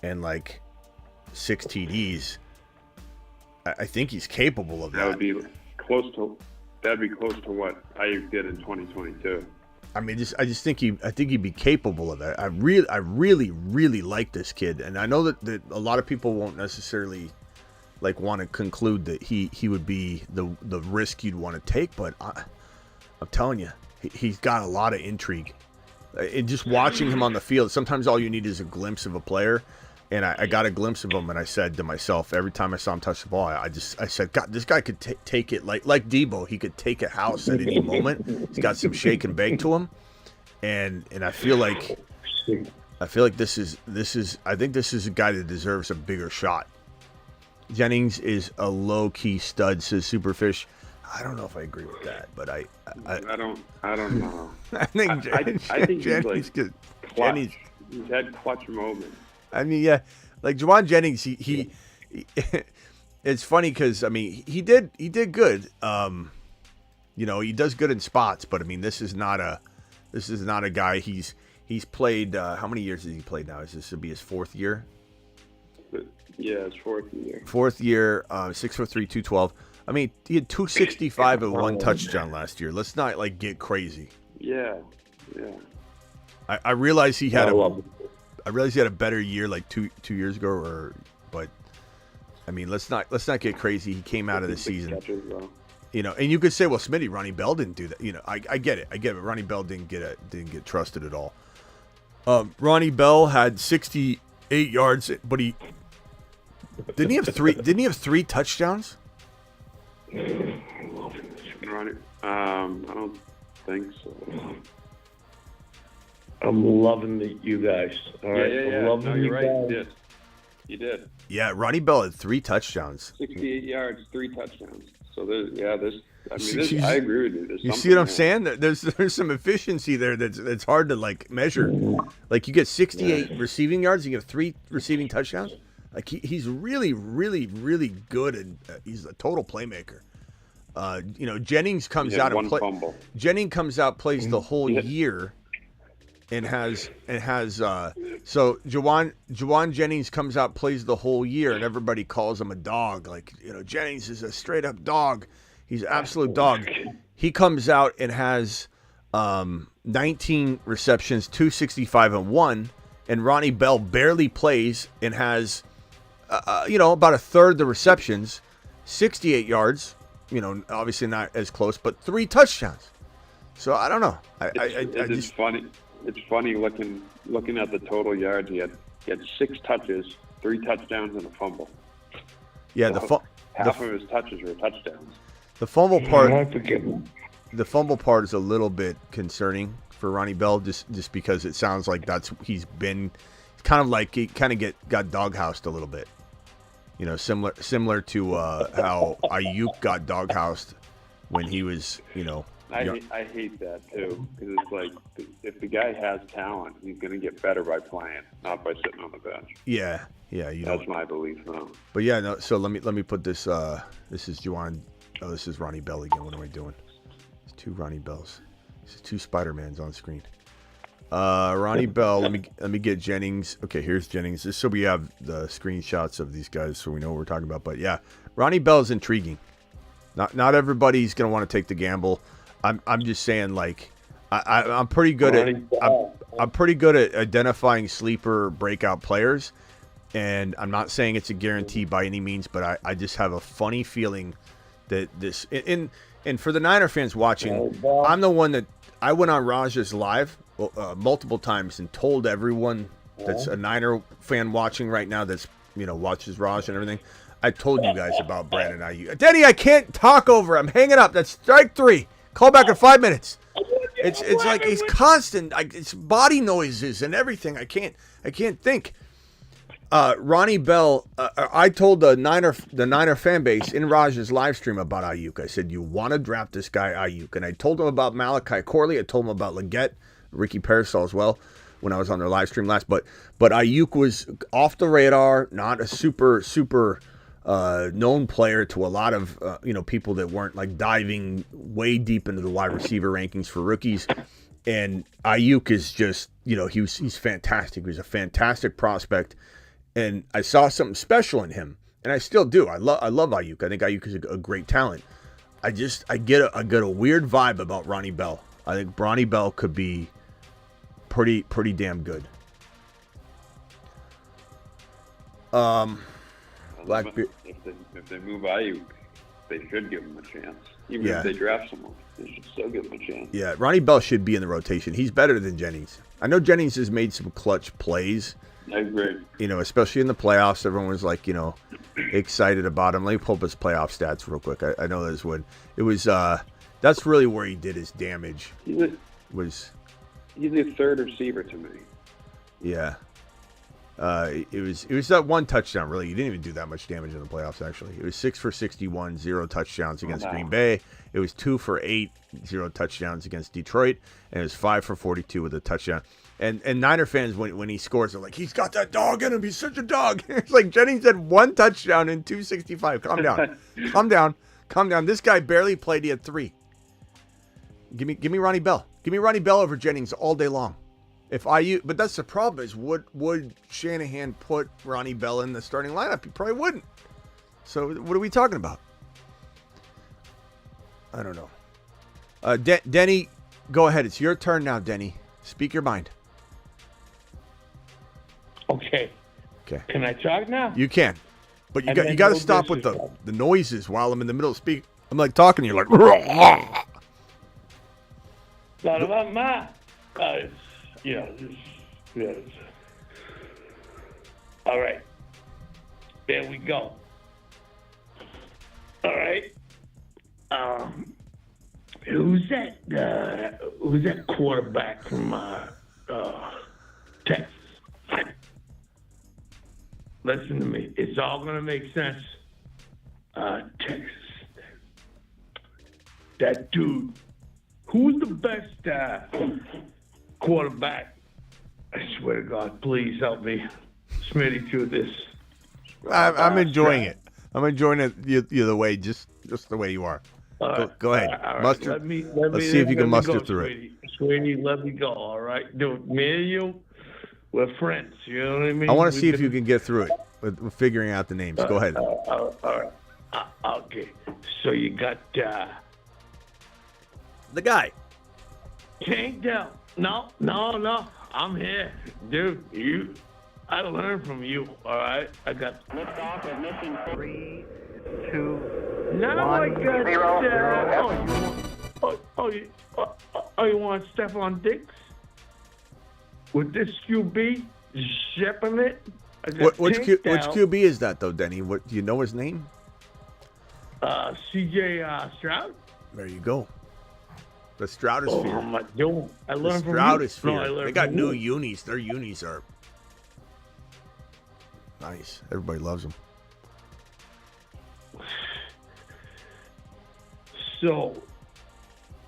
and like 6 TDs. I think he's capable of that. That'd be close to what Aiyuk did in 2022. I mean, I just think he'd be capable of that. I really like this kid, and I know that a lot of people won't necessarily like want to conclude that he would be the risk you'd want to take, but I'm telling you, he's got a lot of intrigue. And just watching him on the field, sometimes all you need is a glimpse of a player. And I got a glimpse of him, and I said to myself, every time I saw him touch the ball, I said, God, this guy could take it like Deebo. He could take a house at any moment. He's got some shake and bake to him, and I feel like this is I think this is a guy that deserves a bigger shot. Jennings is a low key stud, says Superfish. I don't know if I agree with that, but I don't know. I think I think Jennings he's like clutch. He's had clutch moments. I mean, yeah, like Juwan Jennings, he it's funny because I mean he did good. You know, he does good in spots, but I mean this is not a guy. He's played how many years has he played now? Is this would be his fourth year? Yeah, his fourth year. 6'3", 212. I mean, he had 265 and 1 touchdown last year. Let's not like get crazy. Yeah. I realize he had a better year like two years ago, but I mean, let's not get crazy. He came out of the season, you know, and you could say, well, Smitty, Ronnie Bell didn't do that. You know, I get it. But Ronnie Bell didn't get trusted at all. Ronnie Bell had 68 yards, but he didn't he have three touchdowns? Ronnie, I don't think so. I'm loving you guys. All right? Yeah. I'm loving you're right. guys. You did. Yeah, Ronnie Bell had 3 touchdowns. 68 yards, 3 touchdowns. So I agree with you. You see what I'm saying? There's some efficiency there that's hard to like measure. Like you get 68 receiving yards, you get 3 receiving touchdowns. Like he's really good, and he's a total playmaker. You know, Jennings comes out and Jennings comes out, plays the whole year. And has so Juwan Jennings comes out, plays the whole year, and everybody calls him a dog. Like, you know, Jennings is a straight up dog. He's an absolute dog. He comes out and has 19 receptions, 265 and 1, and Ronnie Bell barely plays and has about a third the receptions, 68 yards. You know, obviously not as close, but 3 touchdowns. So I don't know. It's funny. It's funny looking at the total yards. He had 6 touches, 3 touchdowns, and a fumble. Yeah, so half of his touches were touchdowns. The fumble part is a little bit concerning for Ronnie Bell, just because it sounds like he's kind of like he kind of got doghoused a little bit. You know, similar to how Aiyuk got doghoused when he was, you know. I hate that too, because it's like if the guy has talent, he's going to get better by playing, not by sitting on the bench. Yeah. That's my belief now. But yeah, no. So let me put this. This is Juwan. Oh, this is Ronnie Bell again. What am I doing? It's 2 Ronnie Bells. It's 2 Spider-Mans on screen. Ronnie Bell. Let me get Jennings. Okay, here's Jennings. Just so we have the screenshots of these guys, so we know what we're talking about. But yeah, Ronnie Bell is intriguing. Not everybody's going to want to take the gamble. I'm just saying, like, I'm pretty good I'm pretty good at identifying sleeper breakout players, and I'm not saying it's a guarantee by any means, but I just have a funny feeling that this and for the Niner fans watching, I'm the one that I went on Raj's live multiple times and told everyone that's a Niner fan watching right now that's, you know, watches Raj and everything. I told you guys about Brandon Aiyuk. Denny, I can't talk over. I'm hanging up. That's strike 3. Call back in 5 minutes. It's like it's constant. It's body noises and everything. I can't think. Ronnie Bell. I told the Niner fan base in Raj's live stream about Aiyuk. I said, you want to draft this guy Aiyuk, and I told him about Malachi Corley. I told him about Leggett, Ricky Parasol as well when I was on their live stream last. But Aiyuk was off the radar, not a super known player to a lot of people that weren't like diving way deep into the wide receiver rankings for rookies. And Aiyuk is just, he's fantastic. He's a fantastic prospect, and I saw something special in him, and I still do. I love Aiyuk. I think Aiyuk is a great talent. I get a weird vibe about Ronnie Bell. I think Bronny Bell could be pretty damn good. Blackbeard. If they move Aiyuk, they should give him a chance. Even Yeah. if they draft someone, they should still give him a chance. Yeah, Ronnie Bell should be in the rotation. He's better than Jennings. I know Jennings has made some clutch plays. I agree. Especially in the playoffs. Everyone was like, excited about him. Let me pull up his playoff stats real quick. I know this when it was. That's really where he did his damage. He's a third receiver to me. Yeah. It was that one touchdown. Really, he didn't even do that much damage in the playoffs. Actually, it was 6 for 61, 0 touchdowns against Green Bay. It was 2 for 8, 0 touchdowns against Detroit, and it was 5 for 42 with a touchdown. And Niner fans, when he scores, they're like, he's got that dog in him. He's such a dog. It's like Jennings had 1 touchdown in 265. Calm down, calm down. This guy barely played. He had 3. Give me Ronnie Bell. Give me Ronnie Bell over Jennings all day long. But that's the problem is would Shanahan put Ronnie Bell in the starting lineup? He probably wouldn't. So what are we talking about? I don't know. Denny, go ahead. It's your turn now, Denny. Speak your mind. Okay. Can I talk now? You can, but you got to stop with the noises while I'm in the middle of speak. I'm like talking, you're like. Not about my. Yes. All right. There we go. All right. Who's that quarterback from Texas? Listen to me. It's all gonna make sense. Texas. That dude. Who's the best quarterback? I swear to God, please help me, Smitty, through this. I'm enjoying it. I'm enjoying it the way, just the way you are. Go ahead. Right. Muster. Let's see if you can muster through it. Sweetie, let me go. All right, dude. Me and you, we're friends. You know what I mean? I want to see if you can get through it with figuring out the names. Go ahead. All right. Okay. So you got the guy. Tank down. No. I'm here, dude. I learned from you. All right. I got liftoff of mission 3, 2, now 1, I got 0. You want Stephon Diggs with this QB shipping it? Which QB is that though, Denny? What do you know his name? CJ Stroud. There you go. The Stroudosphere. Oh, my God. I learned from Stroudosphere. you. They got new unis. Their unis are nice. Everybody loves them. So,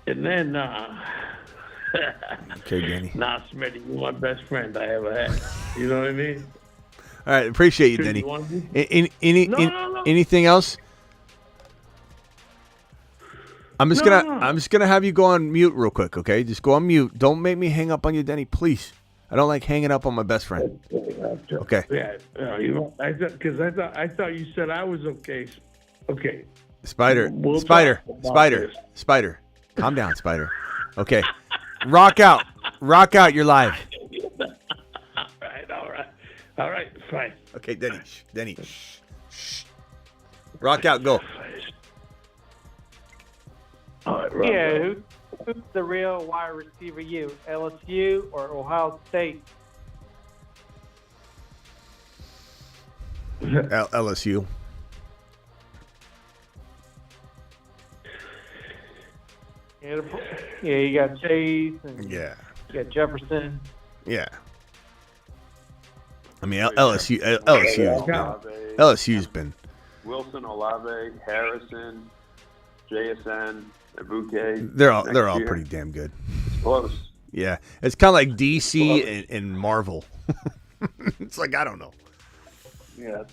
and then, okay, Danny. Nah, Smitty, you're my best friend I ever had. You know what I mean? All right, appreciate you, Denny. Anything else? I'm just gonna have you go on mute real quick, okay? Just go on mute. Don't make me hang up on you, Denny, please. I don't like hanging up on my best friend. Okay. Yeah, I thought you said I was okay. Okay. Spider. Calm down, Spider. Okay. Rock out. You're live. All right, fine. Okay, Denny. Shh. Rock out, go. All right, yeah, who's the real wide receiver? LSU or Ohio State? LSU. Yeah, you got Chase and you got Jefferson. Yeah. I mean, LSU's been Wilson, Olave, Harrison, JSN, Abuke. They're all pretty damn good. It's close. Yeah, it's kind of like DC and Marvel. It's like I don't know. Yeah.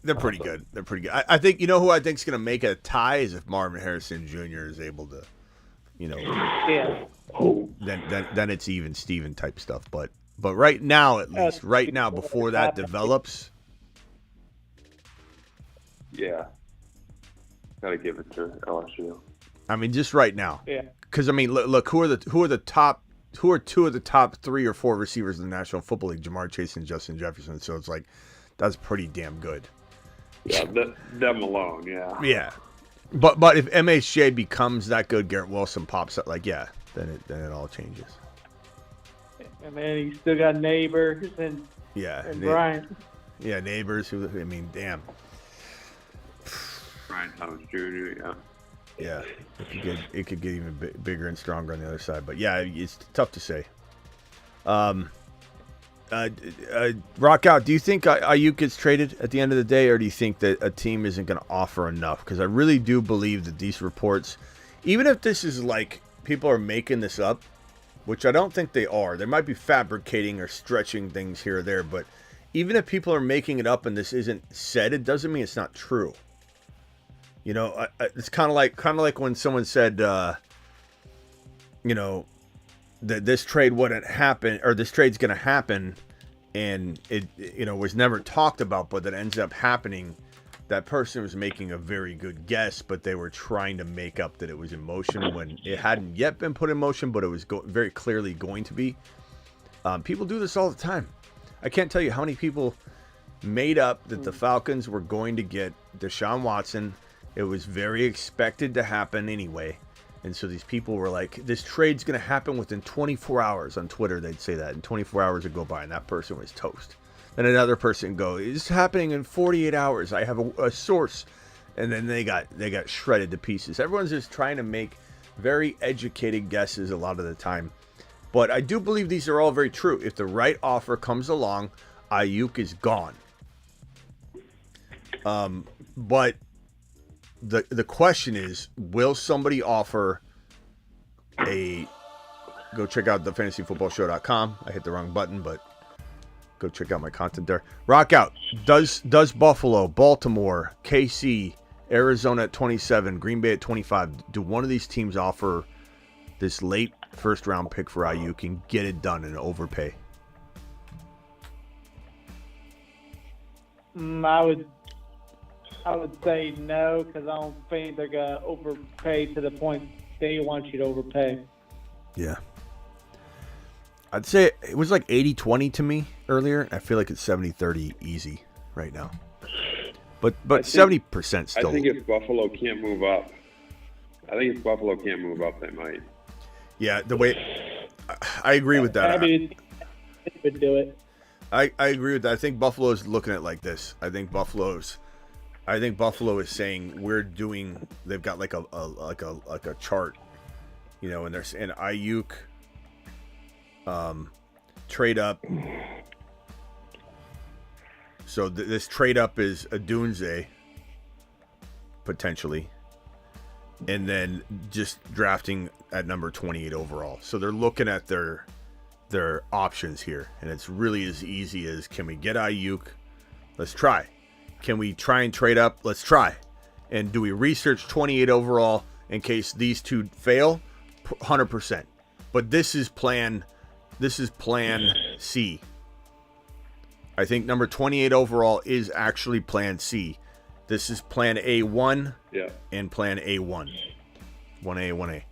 They're pretty good. I think who I think is going to make a tie is if Marvin Harrison Jr. is able to, Yeah. Then it's even Steven type stuff. But right now, at least right now, before that develops. Yeah. Got to give it to LSU. I mean, just right now. Yeah. because I mean, look, who are two of the top 3 or 4 receivers in the National Football League? Jamar Chase and Justin Jefferson. So it's like, that's pretty damn good. Yeah, them alone, yeah. Yeah. But if MHJ becomes that good, Garrett Wilson pops up, like, yeah, then it all changes. And then you still got Neighbors and Bryant. Yeah, Neighbors. Who, I mean, damn. Brian Thomas Jr., yeah. Yeah, it could get even bigger and stronger on the other side. But yeah, it's tough to say. Rock out. Do you think Aiyuk gets traded at the end of the day, or do you think that a team isn't going to offer enough? Because I really do believe that these reports, even if this is like people are making this up, which I don't think they are, they might be fabricating or stretching things here or there. But even if people are making it up and this isn't said, it doesn't mean it's not true. You know, it's kind of like when someone said, you know, that this trade wouldn't happen, or this trade's going to happen, and it, you know, was never talked about, but that ends up happening. That person was making a very good guess, but they were trying to make up that it was in motion when it hadn't yet been put in motion, but it was very clearly going to be. People do this all the time. I can't tell you how many people made up that the Falcons were going to get Deshaun Watson. It was very expected to happen anyway. And so these people were like, this trade's going to happen within 24 hours. On Twitter, they'd say that. And 24 hours would go by, and that person was toast. Then another person would go, it's happening in 48 hours. I have a source. And then they got shredded to pieces. Everyone's just trying to make very educated guesses a lot of the time. But I do believe these are all very true. If the right offer comes along, Aiyuk is gone. But the question is, will somebody offer go check out the fantasyfootballshow.com. I hit the wrong button, but go check out my content there. Rock out. Does Buffalo, Baltimore, KC, Arizona at 27, Green Bay at 25, do one of these teams offer this late first round pick for Aiyuk and get it done and overpay? I would say no, because I don't think they're going to overpay to the point they want you to overpay. Yeah. I'd say it was like 80-20 to me earlier. I feel like it's 70-30 easy right now. But 70% still. I think if Buffalo can't move up, they might. Yeah, the way I agree with that. I mean, it would do it. I agree with that. I think Buffalo's looking at it like this. I think Buffalo is saying they've got like a chart, you know, and there's an Aiyuk trade up. So this trade up is a Dunze potentially, and then just drafting at number 28 overall. So they're looking at their options here, and it's really as easy as, can we get Aiyuk? Let's try. Can we try and trade up? Let's try. And do we research 28 overall in case these two fail? 100%. But this is plan C. I think number 28 overall is actually plan C. This is plan A1 and plan A1. 1A,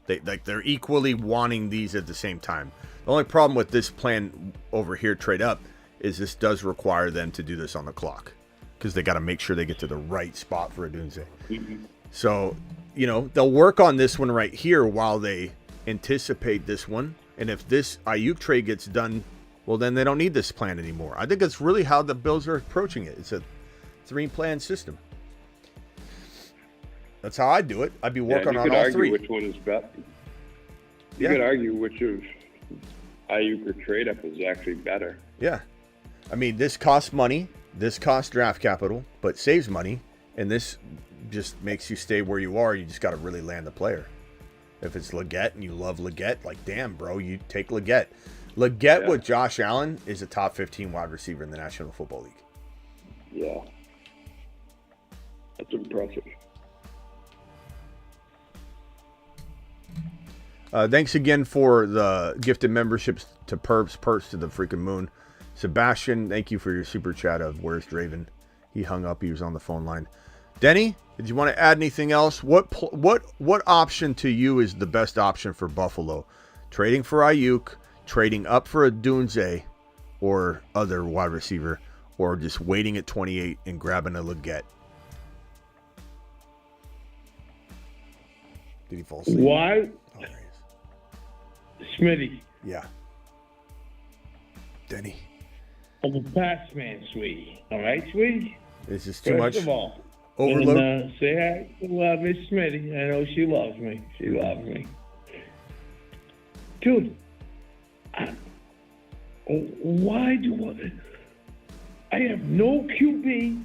1A. They're equally wanting these at the same time. The only problem with this plan over here, trade up, is this does require them to do this on the clock, because they got to make sure they get to the right spot for a Dunze. Mm-hmm. So, you know, they'll work on this one right here while they anticipate this one. And if this Aiyuk trade gets done, well, then they don't need this plan anymore. I think that's really how the Bills are approaching it. It's a 3-plan system. That's how I do it. I'd be working on all 3. Which one is better. You could argue which of Aiyuk or trade up is actually better. Yeah. I mean, this costs money. This costs draft capital, but saves money. And this just makes you stay where you are. You just got to really land the player. If it's Leggett and you love Leggett, like, damn, bro, you take Leggett. Leggett with Josh Allen is a top 15 wide receiver in the National Football League. Yeah. That's impressive. Thanks again for the gifted memberships to Perps to the freaking moon. Sebastian, thank you for your super chat of Where's Draven. He hung up. He was on the phone line. Denny, did you want to add anything else? What option to you is the best option for Buffalo? Trading for Aiyuk, trading up for a Dunze or other wide receiver, or just waiting at 28 and grabbing a Leggett? Did he fall asleep? Why? Oh, there he is. Smitty. Yeah. Denny. I'm a pass man, sweetie. All right, sweetie? This is too much. First of all, overload. And, say hi to Miss Smitty. I know she loves me. She loves me. Dude, why do I have no QB?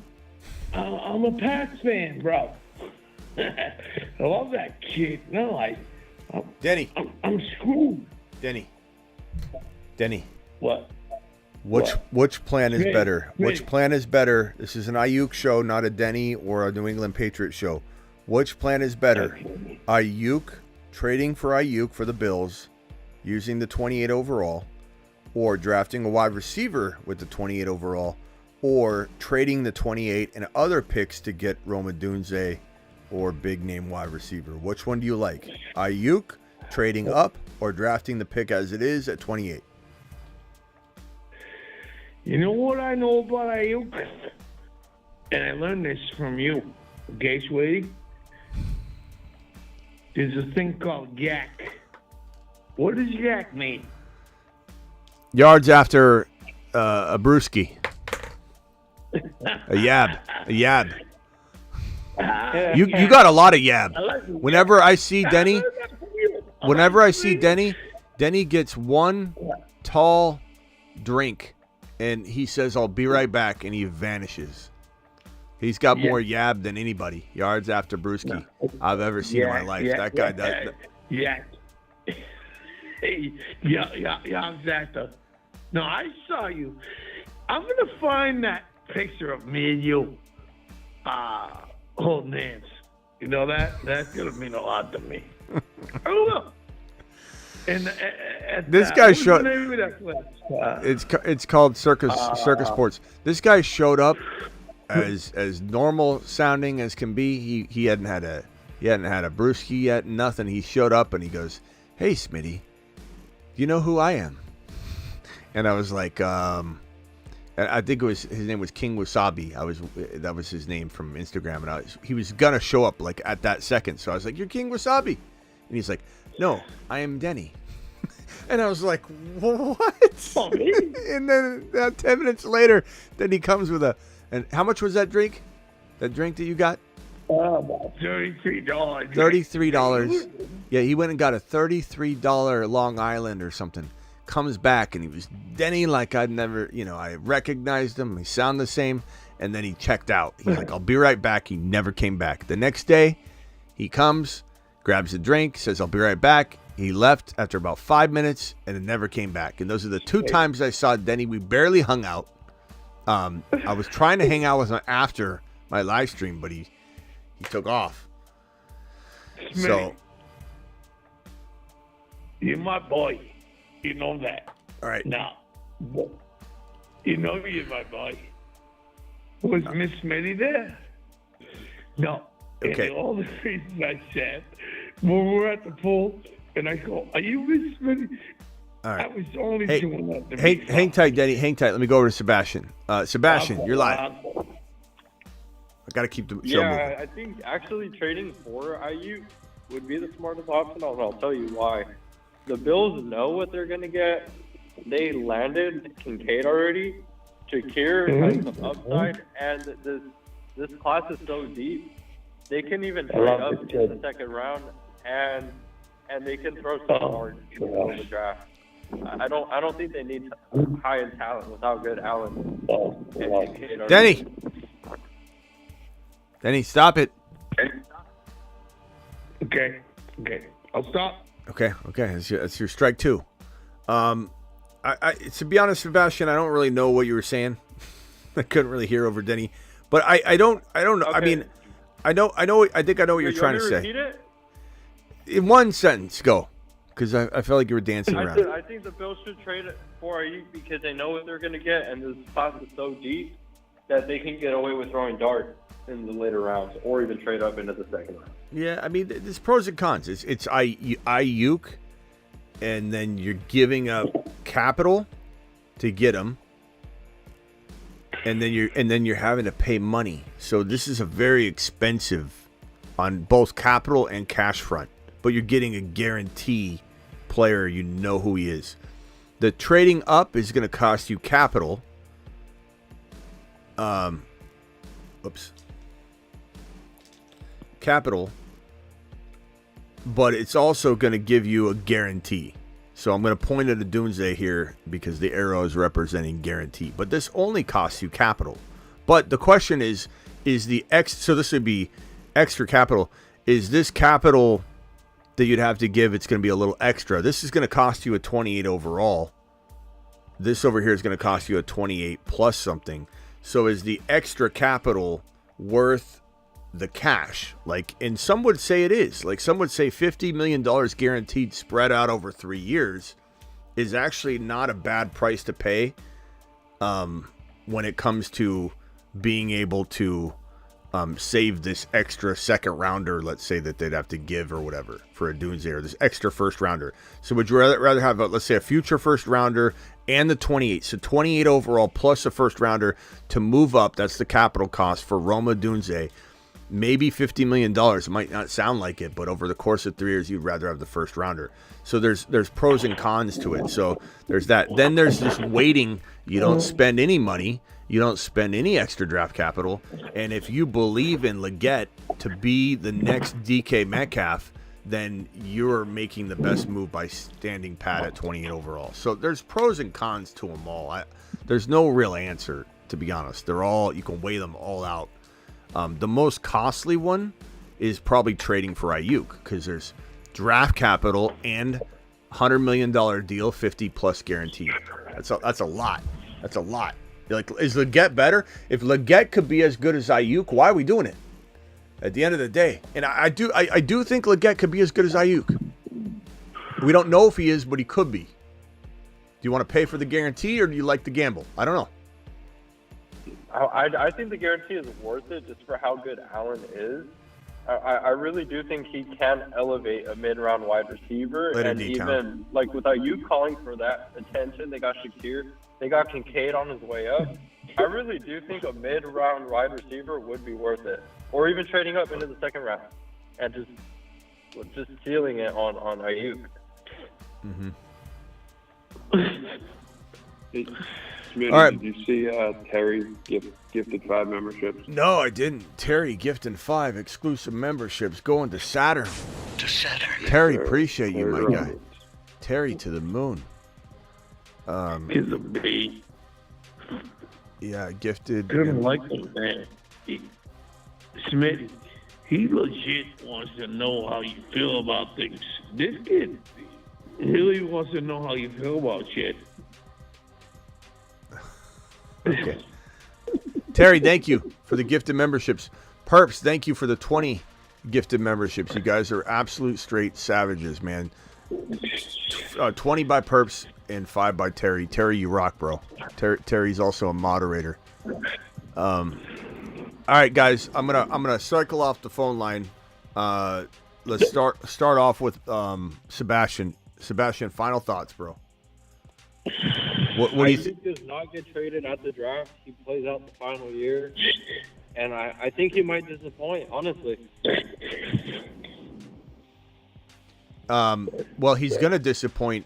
I'm a Pats fan, bro. I love that kid. No, Denny. I'm screwed. Denny. What? Which plan is better? Which plan is better? This is an Aiyuk show, not a Denny or a New England Patriots show. Which plan is better? Aiyuk, trading for Aiyuk for the Bills, using the 28 overall, or drafting a wide receiver with the 28 overall, or trading the 28 and other picks to get Roma Dunze or big name wide receiver? Which one do you like? Aiyuk, trading up, or drafting the pick as it is at 28? You know what I know about Aiyuk? And I learned this from you, okay, sweetie? There's a thing called yak. What does yak mean? Yards after a brewski. A yab. You got a lot of yab. Whenever I see Denny, Denny gets one tall drink, and he says, "I'll be right back," and he vanishes. He's got more yab than anybody, yards after brewski, I've ever seen in my life. That guy does. Yeah, exactly. No, I saw you. I'm going to find that picture of me and you holding hands. You know that? That's going to mean a lot to me. Oh, look. And this guy showed. Name of that place? It's called Circus Sports. This guy showed up as normal sounding as can be. He hadn't had a brewski yet, nothing. He showed up and he goes, "Hey, Smitty, do you know who I am?" And I was like, I think his name was King Wasabi. That was his name from Instagram, and he was gonna show up like at that second. So I was like, "You're King Wasabi," and he's like, "No, I am Denny." And I was like, "What?" And then 10 minutes later, then he comes with and how much was that drink? That drink that you got? About $33. $33. Yeah, he went and got a $33 Long Island or something. Comes back and he was Denny like I'd never, I recognized him. He sounded the same. And then he checked out. He's like, "I'll be right back." He never came back. The next day, he comes, grabs a drink, says, "I'll be right back." He left after about 5 minutes and it never came back. And those are the two times I saw Denny. We barely hung out. I was trying to hang out with him after my live stream, but he took off. Smitty, so you're my boy. You know that. All right. Now, you know you're my boy. Was Miss Smitty there? No. Okay. And all the reasons I said, when we were at the pool, and I go, "Are you Miss Smitty?" All right. I was only doing that to hang tight, Denny. Hang tight. Let me go over to Sebastian. Sebastian, you're live. I got to keep the show moving. Yeah, I think actually trading for Aiyuk would be the smartest option, and I'll tell you why. The Bills know what they're going to get. They landed Kincaid already. Shakir has some upside, and this class is so deep. They can even trade up in the second round, and they can throw some hard in the draft. I don't think they need high in talent without good Allen and Kincaid already. Denny, stop it. Okay. I'll stop. Okay. That's your strike two. To be honest, Sebastian, I don't really know what you were saying. I couldn't really hear over Denny, but I don't know. Okay. I mean, I think I know what you're trying to say. Repeat it? In one sentence, go, because I felt like you were dancing around. I think the Bills should trade it for Aiyuk because they know what they're going to get, and this class is so deep that they can get away with throwing darts. in the later rounds, or even trade up into the second round. Yeah, I mean, there's pros and cons. It's Aiyuk, and then you're giving up capital to get him, and then you're having to pay money. So this is a very expensive on both capital and cash front. But you're getting a guarantee player. You know who he is. The trading up is going to cost you capital. Capital, but it's also going to give you a guarantee. So I'm going to point at a doomsday here because the arrow is representing guarantee. But this only costs you capital. But the question is the so this would be extra capital. Is this capital that you'd have to give? It's going to be a little extra. This is going to cost you a 28 overall. This over here is going to cost you a 28 plus something. So is the extra capital worth the cash? Like, and some would say it is. Like, some would say $50 million guaranteed spread out over 3 years is actually not a bad price to pay when it comes to being able to save this extra second rounder, let's say, that they'd have to give or whatever for a doomsday, or this extra first rounder. So would you rather have, let's say, a future first rounder and the 28? So 28 overall plus a first rounder to move up. That's the capital cost for Roma Doomsday. Maybe $50 million. It might not sound like it, but over the course of 3 years, you'd rather have the first rounder. So there's pros and cons to it. So there's that. Then there's this waiting. You don't spend any money. You don't spend any extra draft capital. And if you believe in Leggett to be the next DK Metcalf, then you're making the best move by standing pat at 28 overall. So there's pros and cons to them all. There's no real answer, to be honest. They're all, you can weigh them all out. The most costly one is probably trading for Aiyuk, because there's draft capital and $100 million deal, 50 plus guaranteed. That's a lot. That's a lot. You're like, is Leggett better? If Leggett could be as good as Aiyuk, why are we doing it? At the end of the day, and I do think Leggett could be as good as Aiyuk. We don't know if he is, but he could be. Do you want to pay for the guarantee, or do you like the gamble? I don't know. I think the guarantee is worth it just for how good Allen is. I really do think he can elevate a mid-round wide receiver. And even, like, with Aiyuk calling for that attention, they got Shakir, they got Kincaid on his way up. I really do think a mid-round wide receiver would be worth it. Or even trading up into the second round and just sealing it on Aiyuk. Mm-hmm. Smitty, all right. Did you see Terry gifted 5 memberships? No, I didn't. Terry gifting 5 exclusive memberships going to Saturn. Terry, appreciate you, my guy. Terry to the moon. He's a bait. Yeah, gifted. Couldn't like him, man. Smitty, he legit wants to know how you feel about things. This kid really wants to know how you feel about shit. Okay. Terry, thank you for the gifted memberships. Perps, thank you for the 20 gifted memberships. You guys are absolute straight savages, man. 20 by Perps and 5 by Terry. Terry, you rock, bro. Terry's also a moderator. All right, guys, I'm gonna cycle off the phone line. Let's start off with Sebastian. Sebastian, final thoughts, bro. What do you think? He does not get traded at the draft. He plays out the final year, and I think he might disappoint, honestly. Well, he's gonna disappoint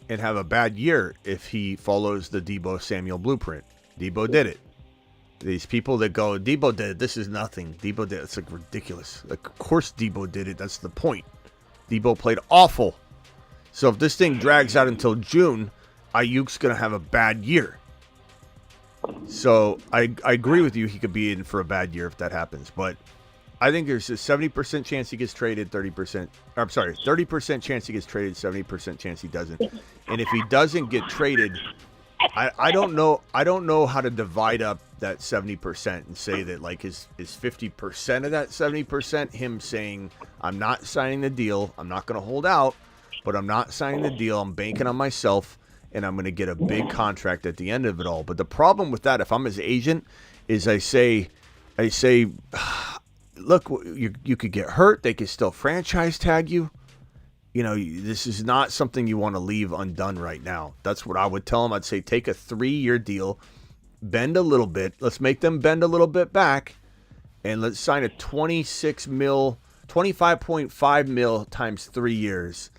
and have a bad year if he follows the Deebo Samuel blueprint. Deebo did it. These people that go, Deebo did it, this is nothing. Deebo did it. It's like ridiculous. Like, of course Deebo did it. That's the point. Deebo played awful. So if this thing drags out until June, Aiyuk's going to have a bad year. So I agree with you. He could be in for a bad year if that happens. But I think there's a 70% chance he gets traded, 30% chance he gets traded, 70% chance he doesn't. And if he doesn't get traded, I don't know how to divide up that 70% and say that, like, is 50% of that 70% him saying, I'm not signing the deal, I'm not going to hold out, but I'm not signing the deal, I'm banking on myself, and I'm going to get a big contract at the end of it all. But the problem with that, if I'm his agent, is I say, I say, look, you could get hurt. They could still franchise tag you. You know, this is not something you want to leave undone right now. That's what I would tell them. I'd say take a 3-year deal, bend a little bit. Let's make them bend a little bit back, and let's sign a 25.5 mil times 3 years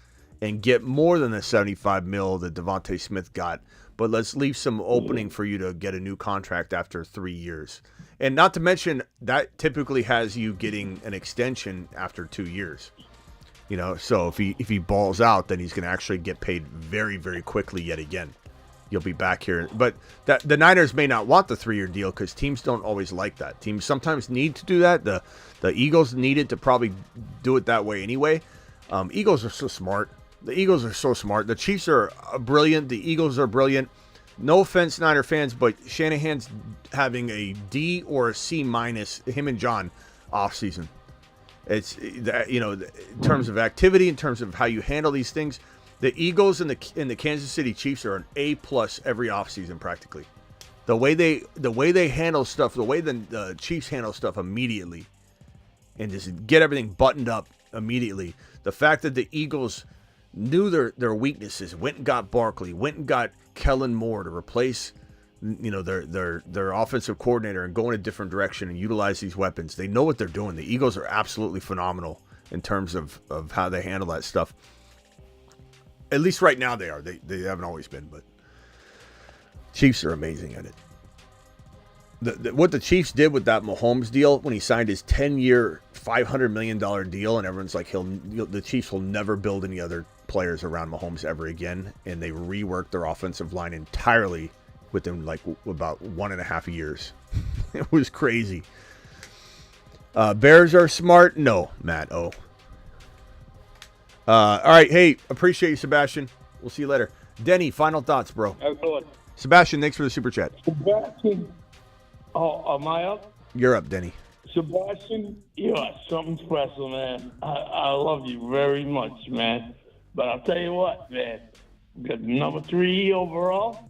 and get more than the 75 mil that Devontae Smith got. But let's leave some opening for you to get a new contract after 3 years. And not to mention, that typically has you getting an extension after 2 years. You know, so if he balls out, then he's going to actually get paid very, very quickly yet again. You'll be back here. But the Niners may not want the 3-year deal because teams don't always like that. Teams sometimes need to do that. The Eagles needed to probably do it that way anyway. Eagles are so smart. The Eagles are so smart. The Chiefs are brilliant. The Eagles are brilliant. No offense, Niner fans, but Shanahan's having a D or a C minus, him and John, offseason. It's, you know, in terms of activity, in terms of how you handle these things, the Eagles and the Kansas City Chiefs are an A+ every offseason practically. The way they handle stuff, the way the Chiefs handle stuff immediately, and just get everything buttoned up immediately. The fact that the Eagles knew their weaknesses, went and got Barkley, went and got Kellen Moore to replace, you know, their offensive coordinator and go in a different direction and utilize these weapons. They know what they're doing. The Eagles are absolutely phenomenal in terms of how they handle that stuff. At least right now they are. They haven't always been, but Chiefs are amazing at it. What the Chiefs did with that Mahomes deal when he signed his 10-year, $500 million deal, and everyone's like, the Chiefs will never build any other players around Mahomes ever again, and they reworked their offensive line entirely within like about 1.5 years. It was crazy. Bears are smart? No, Matt. All right, hey, appreciate you, Sebastian. We'll see you later. Denny, final thoughts, bro. Sebastian, thanks for the super chat. Sebastian, am I up? You're up, Denny. Sebastian, you are something special, man. I love you very much, man. But I'll tell you what, man. Got number 3 overall.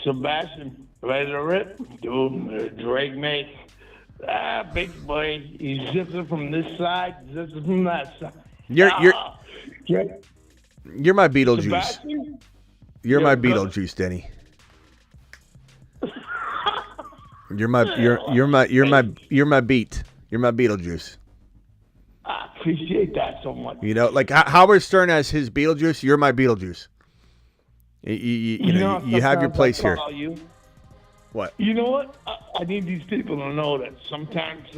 Sebastian, ready to rip? Dude, Drake May. Big boy. He's zipping from this side, zipping from that side. You're my Beetlejuice. Sebastian? You're my Beetlejuice, Denny. You're my beat. You're my Beetlejuice. I appreciate that so much. You know, like Howard Stern has his Beetlejuice. You're my Beetlejuice. You know, you have your place here. You. What? You know what? I need these people to know that sometimes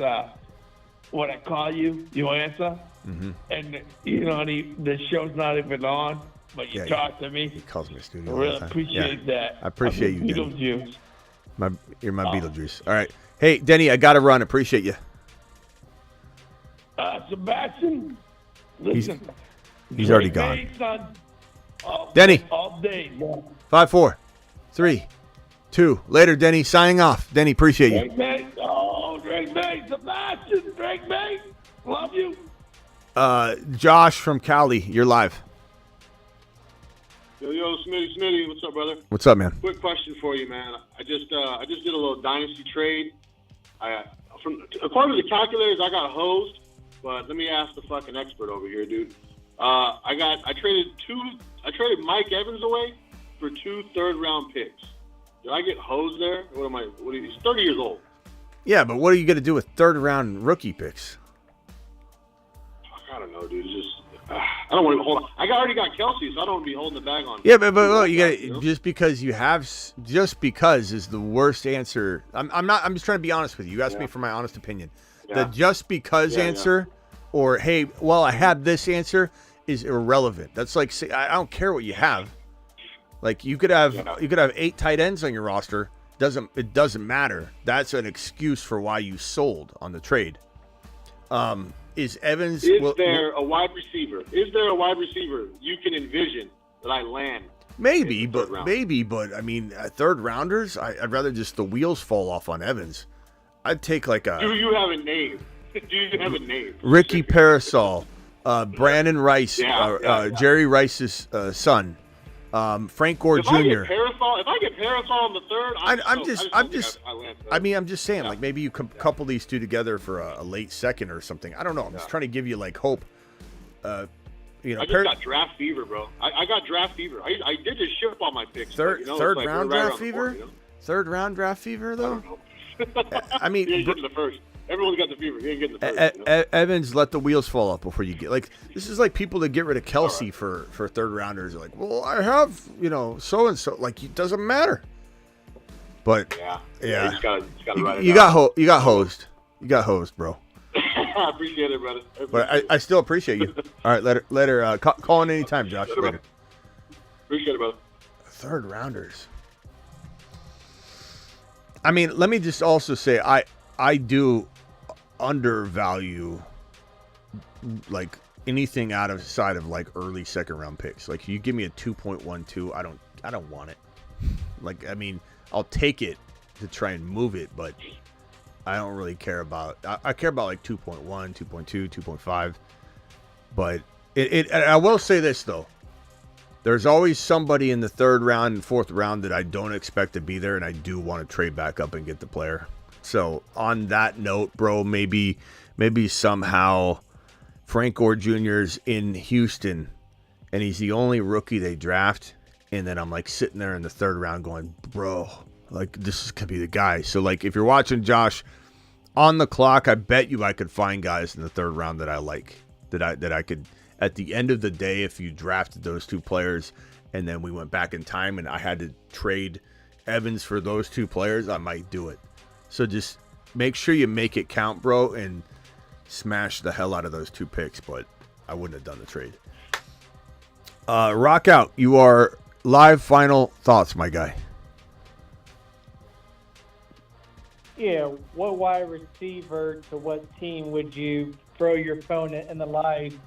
when I call you, you answer. Mm-hmm. And, you know, the show's not even on, but you talk to me. He calls me studio. I really appreciate that. I appreciate you, Beetlejuice. You're my Beetlejuice. All right. Hey, Denny, I got to run. Appreciate you. Sebastian, listen. He's already gone. May, son. Denny. All day. 5, 4, 3, 2. Later, Denny. Signing off. Denny, appreciate you. Drake May. Oh, Drake May. Sebastian. Drake May. Love you. Josh from Cali, you're live. Yo, Smitty, what's up, brother? What's up, man? Quick question for you, man. I just did a little dynasty trade. According to the calculators, I got hosed, but let me ask the fucking expert over here, dude. I traded Mike Evans away for 2 third-round picks. Did I get hosed there? He's 30 years old. Yeah, but what are you going to do with third-round rookie picks? I don't know, dude. It's just I don't want to hold on. I already got Kelsey, so I don't want to be holding the bag on. Yeah, but look, you got just because is the worst answer. I'm just trying to be honest with you. You asked me for my honest opinion. The just because answer, or hey, well, I have this answer is irrelevant. That's like I don't care what you have. Like you could have 8 tight ends on your roster. It doesn't matter. That's an excuse for why you sold on the trade. Is Evans? Is there a wide receiver you can envision that I land? Maybe, but I mean, third rounders. I'd rather just the wheels fall off on Evans. I'd take like a. Do you have a name? Ricky Parasol, Brandon Rice, Jerry Rice's son. Frank Gore if Jr. If I get Parasol in the third, I'm just saying, like maybe you couple these two together for a late second or something. I don't know. I'm just trying to give you like hope. I just got draft fever, bro. I got draft fever. I did just ship all my picks. Third round draft fever. Third round draft fever, though. I mean, he ain't getting the first. Everyone's got the fever. He ain't getting the first. Evans, let the wheels fall off before you get like. This is like people that get rid of Kelsey for third rounders. They're like, well, I have so and so. Like, it doesn't matter. But yeah. You got hosed. You got hosed, bro. I appreciate it, brother. But I still appreciate you. All right, let her call in anytime, Josh. Later. Appreciate it, brother. Third rounders. I mean, let me just also say I do undervalue like anything outside of like early second round picks. Like you give me a 2.12, I don't want it. Like, I mean, I'll take it to try and move it, but I don't really care about I care about like 2.1, 2.2, 2.5. But I will say this though. There's always somebody in the third round and fourth round that I don't expect to be there, and I do want to trade back up and get the player. So on that note, bro, maybe somehow Frank Gore Jr.'s in Houston, and he's the only rookie they draft, and then I'm like sitting there in the third round going, bro, like this is gonna be the guy. So like if you're watching Josh on the clock, I bet you I could find guys in the third round that I like, that I could. At the end of the day, if you drafted those two players and then we went back in time and I had to trade Evans for those two players, I might do it. So just make sure you make it count, bro, and smash the hell out of those two picks, but I wouldn't have done the trade. Rock out. You are live. Final thoughts, my guy. Yeah, what wide receiver to what team would you throw your phone in the live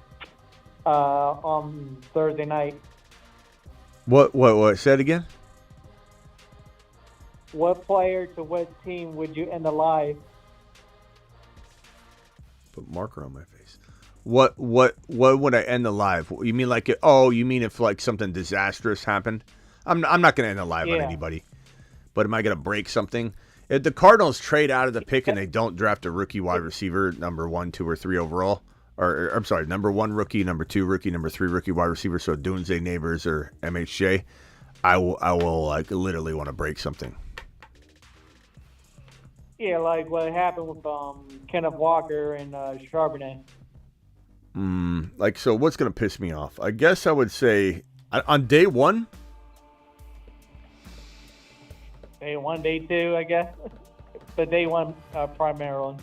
on Thursday night? What? Say it again? What player to what team would you end the live? Put marker on my face. What would I end the live? You mean like you mean if like something disastrous happened? I'm not gonna end the live on anybody. But am I gonna break something? If the Cardinals trade out of the pick and they don't draft a rookie wide receiver, number 1, 2, or 3 overall, or I'm sorry, number 1 rookie, number 2 rookie, number 3 rookie wide receiver, so Dunze, Neighbors, or MHJ, I will like literally want to break something. Yeah, like what happened with Kenneth Walker and Charbonnet. Like, so what's going to piss me off? I guess I would say on day 1. Day 1, day 2, I guess. But day 1 primarily.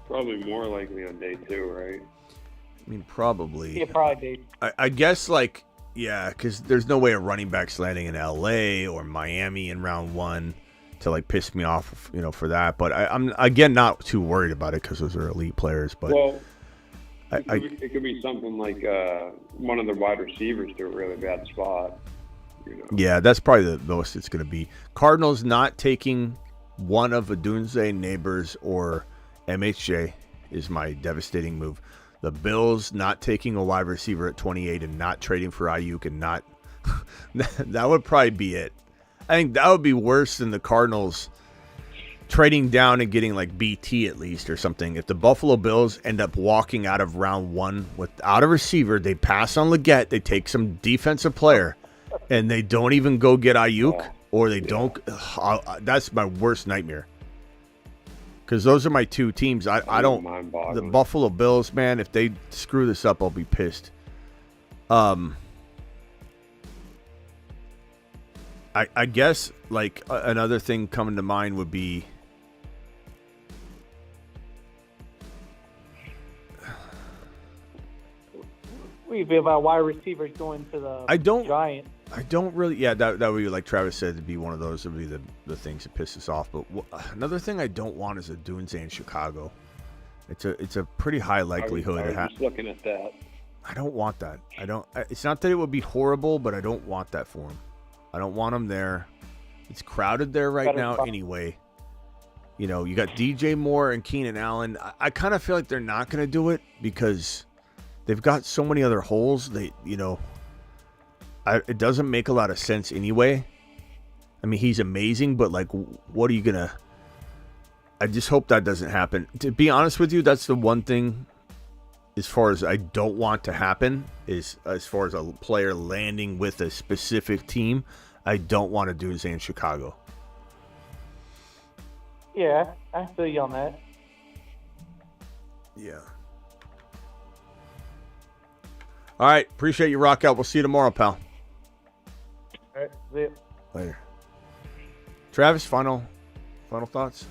Probably more likely on day 2, right? I mean, probably. Yeah, probably. I guess, like, yeah, because there's no way a running back's landing in L.A. or Miami in round 1 to, like, piss me off, for that. But I'm, again, not too worried about it because those are elite players. But well, it could be something like one of the wide receivers to a really bad spot. Yeah, that's probably the most it's going to be. Cardinals not taking one of Dunze, Neighbors, or MHJ is my devastating move. The Bills not taking a wide receiver at 28 and not trading for Aiyuk and not that would probably be it. I think that would be worse than the Cardinals trading down and getting like BT at least or something. If the Buffalo Bills end up walking out of round 1 without a receiver, they pass on Leggett, they take some defensive player, and they don't even go get Aiyuk, or they don't. That's my worst nightmare. Because those are my two teams. I don't. The Buffalo Bills, man. If they screw this up, I'll be pissed. I guess like another thing coming to mind would be. What do you feel about wide receivers going to the Giants? I don't really. Yeah, that would be like Travis said. To be one of those would be the things that piss us off. But another thing I don't want is a Dunze in Chicago. It's a pretty high likelihood. I was just looking at that. I don't want that. I don't. It's not that it would be horrible, but I don't want that for him. I don't want him there. It's crowded there right now anyway. You got DJ Moore and Keenan Allen. I kind of feel like they're not going to do it because they've got so many other holes. It doesn't make a lot of sense anyway. I mean, he's amazing, but like, what are you gonna? I just hope that doesn't happen. To be honest with you, that's the one thing, as far as I don't want to happen, is as far as a player landing with a specific team, I don't want to do is in Chicago. Yeah, I feel you on that. Yeah. All right. Appreciate you, Rock Out. We'll see you tomorrow, pal. All right, see ya. Later. Travis, final thoughts?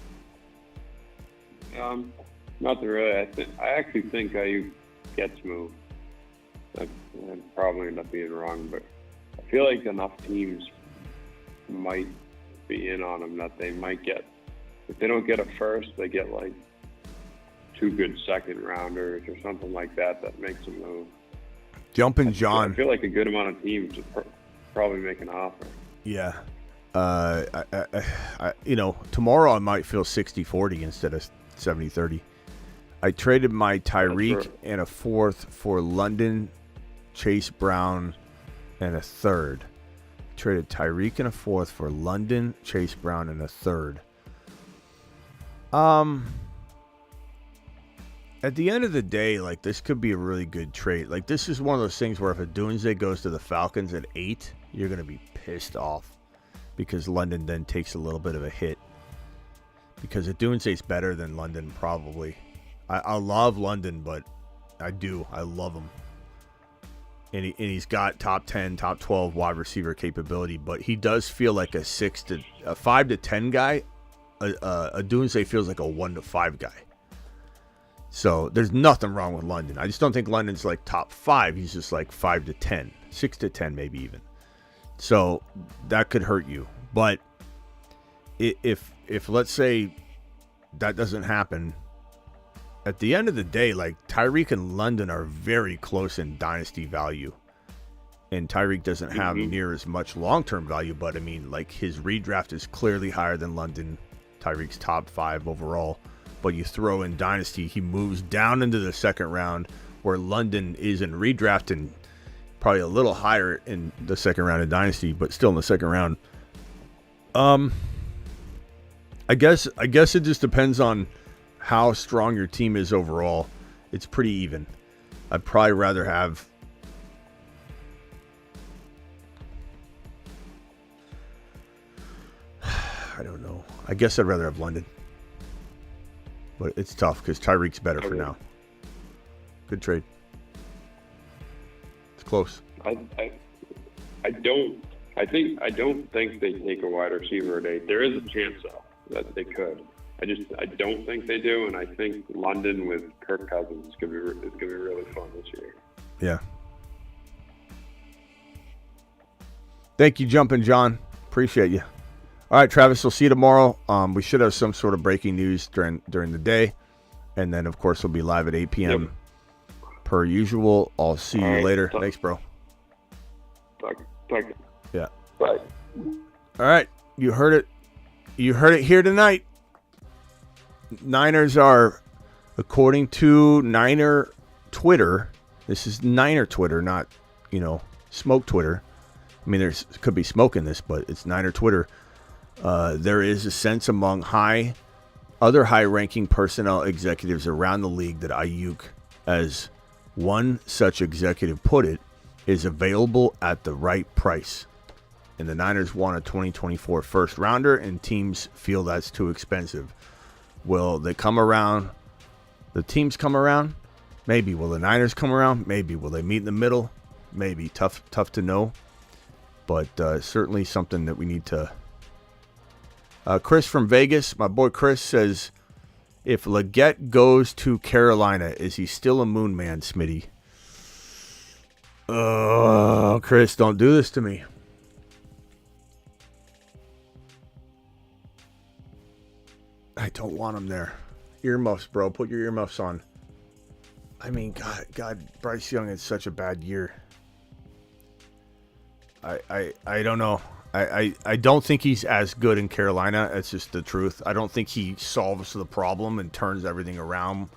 Nothing really. I actually think Aiyuk gets moved. I probably end up being wrong, but I feel like enough teams might be in on him that they might get. If they don't get a first, they get like 2 good second rounders or something like that makes them move. Jumpin' John. I feel like a good amount of teams would probably make an offer. Yeah. Tomorrow I might feel 60-40 instead of 70-30. I traded my Tyreek and a 4th for London, Chase Brown, and a 3rd. Traded Tyreek and a 4th for London, Chase Brown, and a 3rd. At the end of the day, like, this could be a really good trade. Like, this is one of those things where if a Dunze goes to the Falcons at 8, you're going to be pissed off because London then takes a little bit of a hit. Because a Dunze's better than London, probably. I love London, but I love him. And he's got top 10, top 12 wide receiver capability, but he does feel like a 5 to 10 guy. A Dunze feels like a 1 to 5 guy. So there's nothing wrong with London. I just don't think London's like top 5. He's just like 5 to 10, 6 to 10 maybe even. So that could hurt you. But if let's say that doesn't happen, at the end of the day, like, Tyreek and London are very close in dynasty value. And Tyreek doesn't have near as much long-term value, but I mean, like, his redraft is clearly higher than London. Tyreek's top 5 overall. But you throw in dynasty, he moves down into the second round, where London is in redraft and probably a little higher in the second round of dynasty, but still in the second round. I guess it just depends on how strong your team is overall. It's pretty even. I'd probably rather have I don't know. I guess I'd rather have London. But it's tough because Tyreek's better for now. Good trade. It's close. I don't think they take a wide receiver at 8. There is a chance though that they could. I don't think they do, and I think London with Kirk Cousins is gonna be really fun this year. Yeah. Thank you, Jumpin' John. Appreciate you. All right, Travis, we'll see you tomorrow. We should have some sort of breaking news during the day. And then, of course, we'll be live at 8 p.m. per usual. I'll see you later. Thanks, bro. Talk. Yeah. Bye. All right. You heard it. You heard it here tonight. Niners are, according to Niner Twitter, this is Niner Twitter, not, smoke Twitter. I mean, there could be smoke in this, but it's Niner Twitter. There is a sense among other high-ranking personnel executives around the league that Aiyuk, as one such executive put it, is available at the right price. And the Niners want a 2024 first-rounder, and teams feel that's too expensive. Will they come around? The teams come around? Maybe. Will the Niners come around? Maybe. Will they meet in the middle? Maybe. Tough to know. But certainly something that we need to... Chris from Vegas, my boy Chris, says, if Leggett goes to Carolina, is he still a moon man, Smitty? Chris, don't do this to me. I don't want him there. Earmuffs, bro. Put your earmuffs on. I mean, God, Bryce Young had such a bad year. I don't know. I don't think he's as good in Carolina. It's just the truth. I don't think he solves the problem and turns everything around.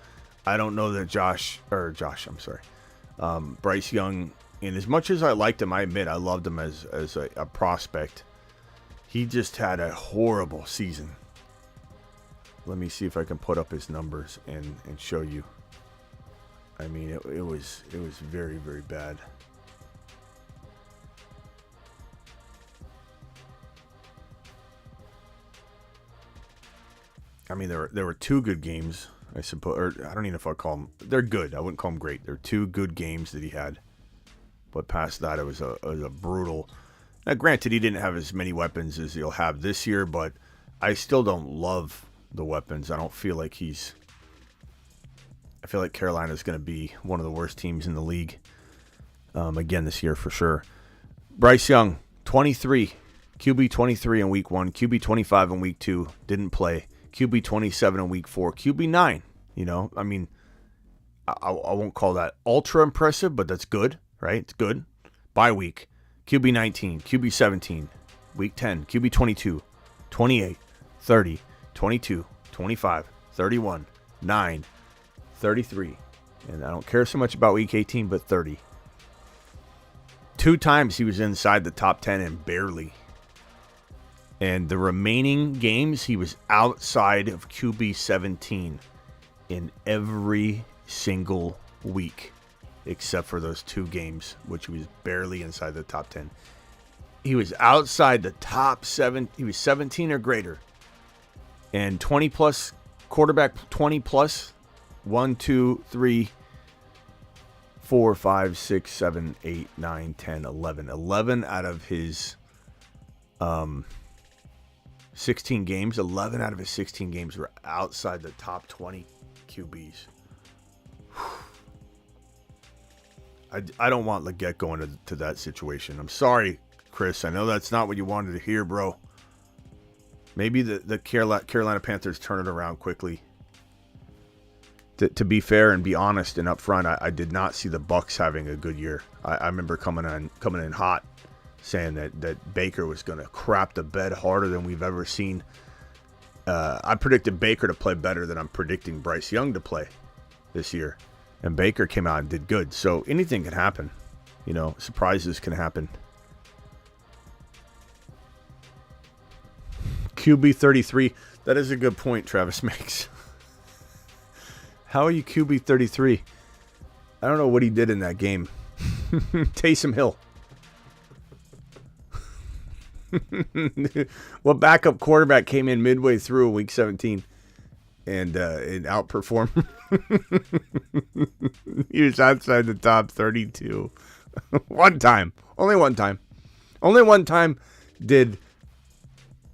I don't know that Bryce Young, and as much as I liked him, I admit I loved him as a prospect. He just had a horrible season. Let me see if I can put up his numbers and show you. I mean, it was very, very bad. I mean, there were 2 good games, I suppose. Or I don't even know if I'll call them. They're good. I wouldn't call them great. There were 2 good games that he had. But past that, it was a brutal. Now, granted, he didn't have as many weapons as he'll have this year, but I still don't love the weapons. I don't feel like I feel like Carolina's going to be one of the worst teams in the league again this year for sure. Bryce Young, 23. QB 23 in week 1. QB 25 in week 2. Didn't play. QB 27 in week 4. QB 9. You know, I mean, I won't call that ultra impressive, but that's good, right? It's good. Bye week. QB 19. QB 17. Week 10. QB 22. 28. 30. 22. 25. 31. 9. 33. And I don't care so much about week 18, but 30. 2 times he was inside the top 10 and barely. And the remaining games, he was outside of QB 17 in every single week, except for those 2 games, which he was barely inside the top 10. He was outside the top 7. He was 17 or greater. And 20 plus, quarterback 20 plus, 1, 2, 3, 4, 5, 6, 7, 8, 9, 10, 11. 11 out of his 16 games, 11 out of his 16 games were outside the top 20 QBs. I don't want Leggett going to that situation. I'm sorry, Chris. I know that's not what you wanted to hear, bro. Maybe the Carolina Panthers turn it around quickly. To be fair and be honest and upfront, I did not see the Bucs having a good year. I remember coming in hot, saying that Baker was going to crap the bed harder than we've ever seen. I predicted Baker to play better than I'm predicting Bryce Young to play this year. And Baker came out and did good. So anything can happen. You know, surprises can happen. QB 33. That is a good point Travis makes. How are you QB 33? I don't know what he did in that game. Taysom Hill. What backup quarterback came in midway through week 17 and outperformed? He was outside the top 32. One time. Only one time. Only one time did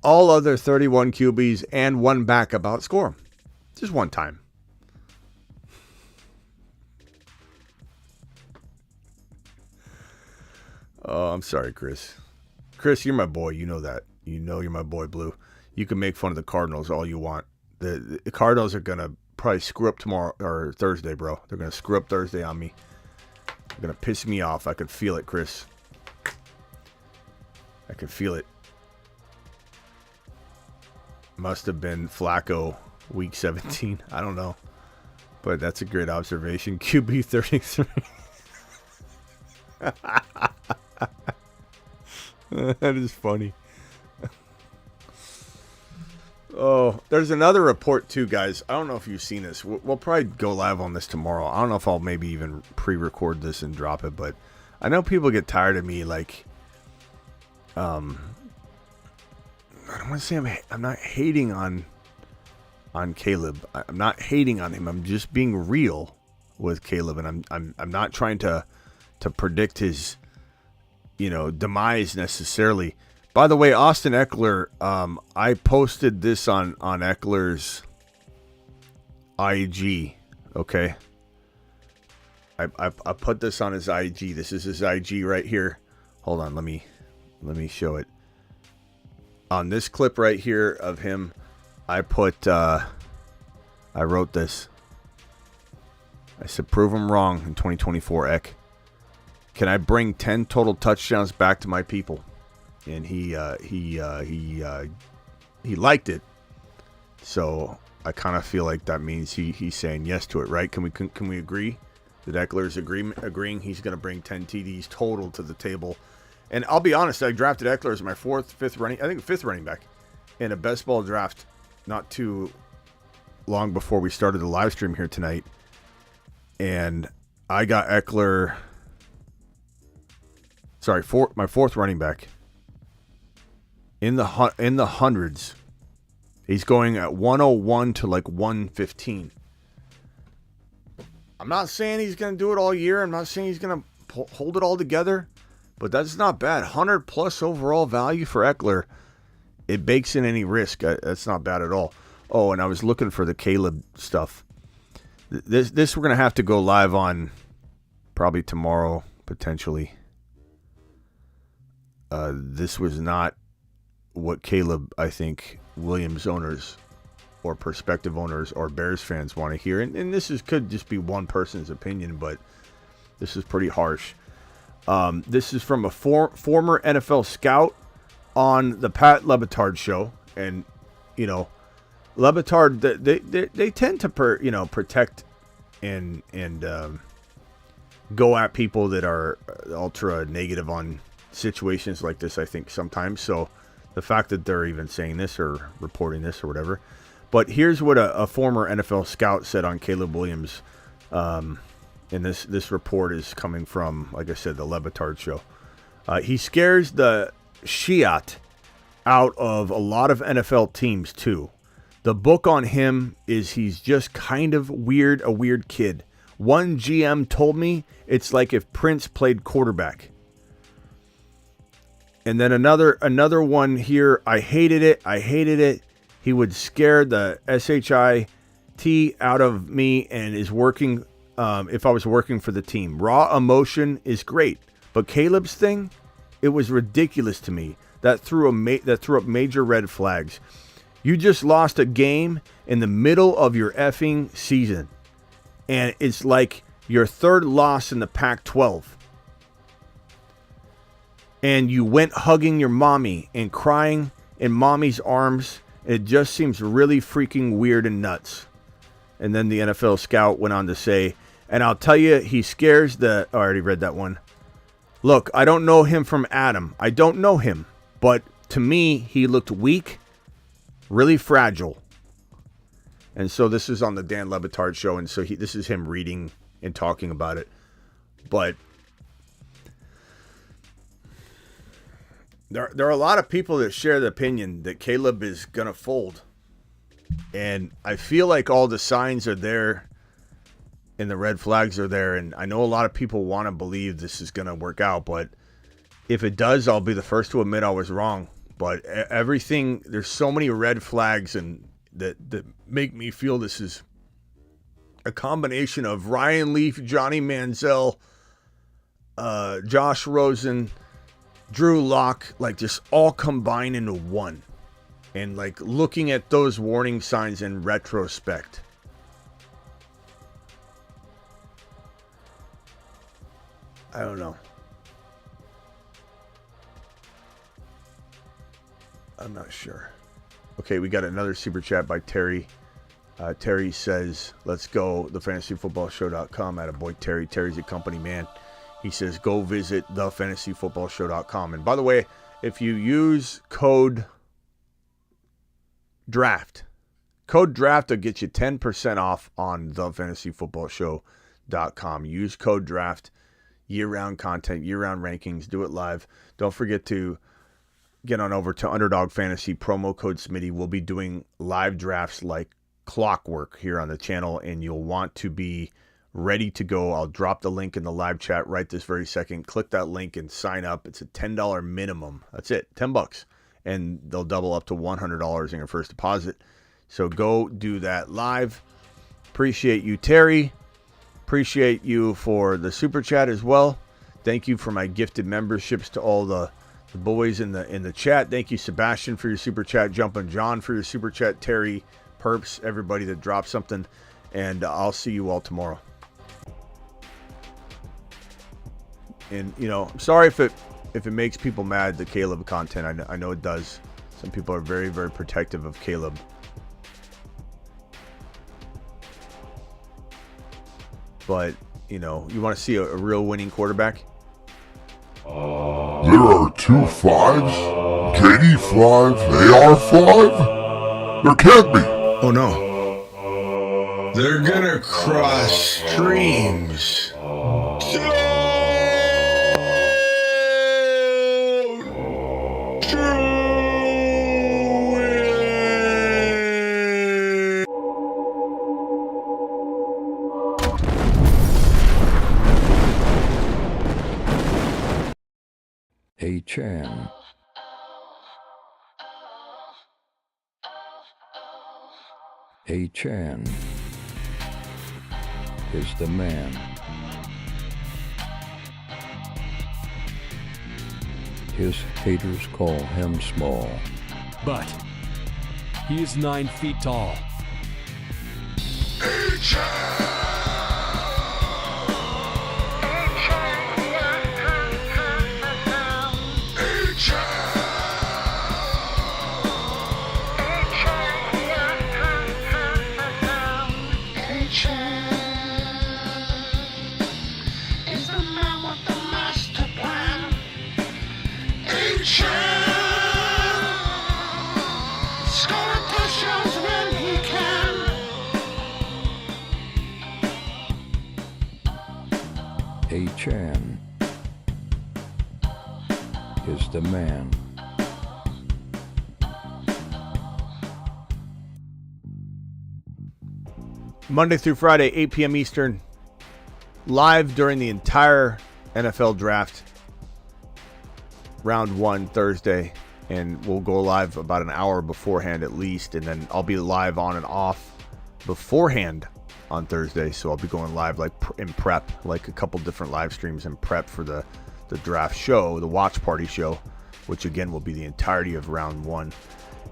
all other 31 QBs and one backup outscore him. Just one time. Oh, I'm sorry, Chris. Chris, you're my boy. You know that. You know you're my boy, Blue. You can make fun of the Cardinals all you want. The Cardinals are going to probably screw up tomorrow or Thursday, bro. They're going to screw up Thursday on me. They're going to piss me off. I could feel it, Chris. I could feel it. Must have been Flacco week 17. I don't know. But that's a great observation. QB 33. That is funny. Oh, there's another report too, guys. I don't know if you've seen this. We'll probably go live on this tomorrow. I don't know if I'll maybe even pre-record this and drop it, but I know people get tired of me like I don't want to say I'm not hating on Caleb. I'm not hating on him. I'm just being real with Caleb, and I'm not trying to predict his demise necessarily. By the way, Austin Eckler, I posted this on Eckler's IG. Okay, I put this on his IG. This is his IG right here. Hold on, let me show it. On this clip right here of him, I wrote this. I said, prove him wrong in 2024, Eck. Can I bring 10 total touchdowns back to my people? And he liked it. So I kind of feel like that means he's saying yes to it, right? Can we agree? that Eckler's agreeing he's going to bring 10 TDs total to the table. And I'll be honest, I drafted Eckler as my fifth running back in a best ball draft not too long before we started the live stream here tonight. And I got Eckler, my fourth running back in the hundreds. He's going at 101 to like 115. I'm not saying he's going to do it all year. I'm not saying he's going to hold it all together. But that's not bad. 100 plus overall value for Eckler. It bakes in any risk. That's not bad at all. Oh, and I was looking for the Caleb stuff. This we're going to have to go live on probably tomorrow, potentially. This was not what Caleb, I think, Williams owners or prospective owners or Bears fans want to hear. And this could just be one person's opinion, but this is pretty harsh. This is from a former NFL scout on the Pat LeBatard show. And, you know, LeBatard, they tend to, protect and go at people that are ultra negative on situations like this, I think, sometimes. So the fact that they're even saying this or reporting this or whatever. But here's what a former NFL scout said on Caleb Williams. And this report is coming from, like I said, the LeBatard show. He scares the shit out of a lot of NFL teams, too. The book on him is he's just kind of weird, a weird kid. One GM told me it's like if Prince played quarterback. And then another one here, I hated it. He would scare the SHIT out of me and is working if I was working for the team. Raw emotion is great, but Caleb's thing, it was ridiculous to me. That threw up major red flags. You just lost a game in the middle of your effing season, and it's like your third loss in the Pac-12. And you went hugging your mommy and crying in mommy's arms. It just seems really freaking weird and nuts. And then the NFL scout went on to say, and I'll tell you, he scares the... Oh, I already read that one. Look, I don't know him from Adam. I don't know him. But to me, he looked weak, really fragile. And so this is on the Dan LeBatard show. And so this is him reading and talking about it. But there are a lot of people that share the opinion that Caleb is going to fold. And I feel like all the signs are there and the red flags are there. And I know a lot of people want to believe this is going to work out. But if it does, I'll be the first to admit I was wrong. But everything, there's so many red flags and that make me feel this is a combination of Ryan Leaf, Johnny Manziel, Josh Rosen, Drew Lock, like just all combined into one. And like looking at those warning signs in retrospect. I don't know. I'm not sure. Okay, we got another super chat by Terry. Terry says, let's go, thefantasyfootballshow.com. Attaboy Terry. Terry's a company man. He says, go visit thefantasyfootballshow.com. And by the way, if you use code DRAFT will get you 10% off on thefantasyfootballshow.com. Use code DRAFT. Year-round content, year-round rankings. Do it live. Don't forget to get on over to Underdog Fantasy. Promo code Smitty. We'll be doing live drafts like clockwork here on the channel, and you'll want to be ready to go. I'll drop the link in the live chat right this very second. Click that link and sign up. It's a $10 minimum. That's it, $10. And they'll double up to $100 in your first deposit. So go do that live. Appreciate you, Terry. Appreciate you for the super chat as well. Thank you for my gifted memberships to all the boys in the chat. Thank you, Sebastian, for your super chat. Jumpin' John for your super chat. Terry, Perps, everybody that dropped something. And I'll see you all tomorrow. And, you know, I'm sorry if it makes people mad, the Caleb content. I know it does. Some people are very, very protective of Caleb. But You know, you want to see a real winning quarterback? There are 2 5s? KD 5, AR 5? There can't be. Oh no. They're gonna cross streams. Hey Chan. Hey Chan is the man. His haters call him small. But he is 9 feet tall. Hey Chan is the man. Monday through Friday, 8 p.m. Eastern, live during the entire NFL draft. Round 1 Thursday, and we'll go live about an hour beforehand at least, and then I'll be live on and off beforehand on Thursday, so I'll be going live like in prep, like a couple different live streams in prep for the draft show, the watch party show, which again will be the entirety of round 1.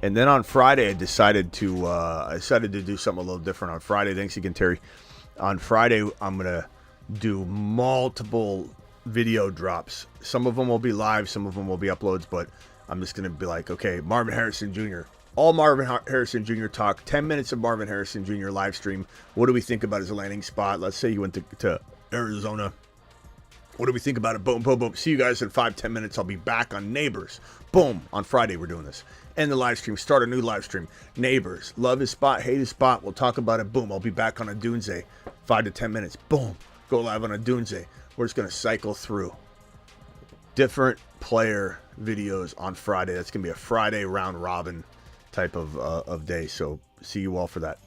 And then on Friday, I decided to do something a little different on Friday. Thanks again, Terry. On Friday, I'm gonna do multiple video drops. Some of them will be live, some of them will be uploads, but I'm just gonna be like, okay, Marvin Harrison Jr. All Marvin Harrison Jr. talk. 10 minutes of Marvin Harrison Jr. live stream. What do we think about his landing spot? Let's say you went to Arizona. What do we think about it? Boom, boom, boom. See you guys in 5-10 minutes. I'll be back on Neighbors. Boom. On Friday, we're doing this. End the live stream. Start a new live stream. Neighbors. Love his spot. Hate his spot. We'll talk about it. Boom. I'll be back on a Doomsday. 5 to 10 minutes. Boom. Go live on a Doomsday. We're just going to cycle through different player videos on Friday. That's going to be a Friday round robin type of day. So see you all for that.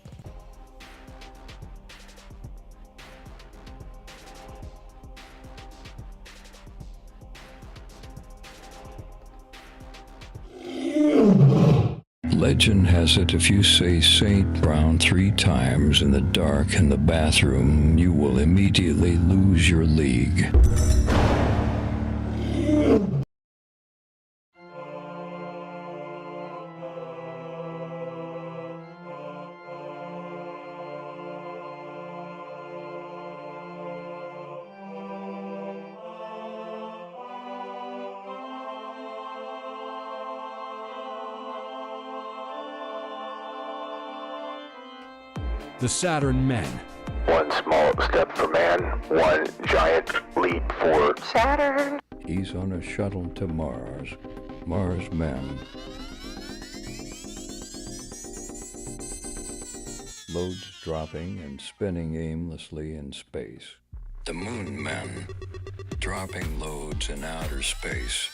Legend has it if you say Saint Brown 3 times in the dark in the bathroom, you will immediately lose your league. The Saturn Men. One small step for man, one giant leap for Saturn. He's on a shuttle to Mars. Mars Men. Loads dropping and spinning aimlessly in space. The Moon Men, dropping loads in outer space.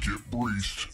Get braced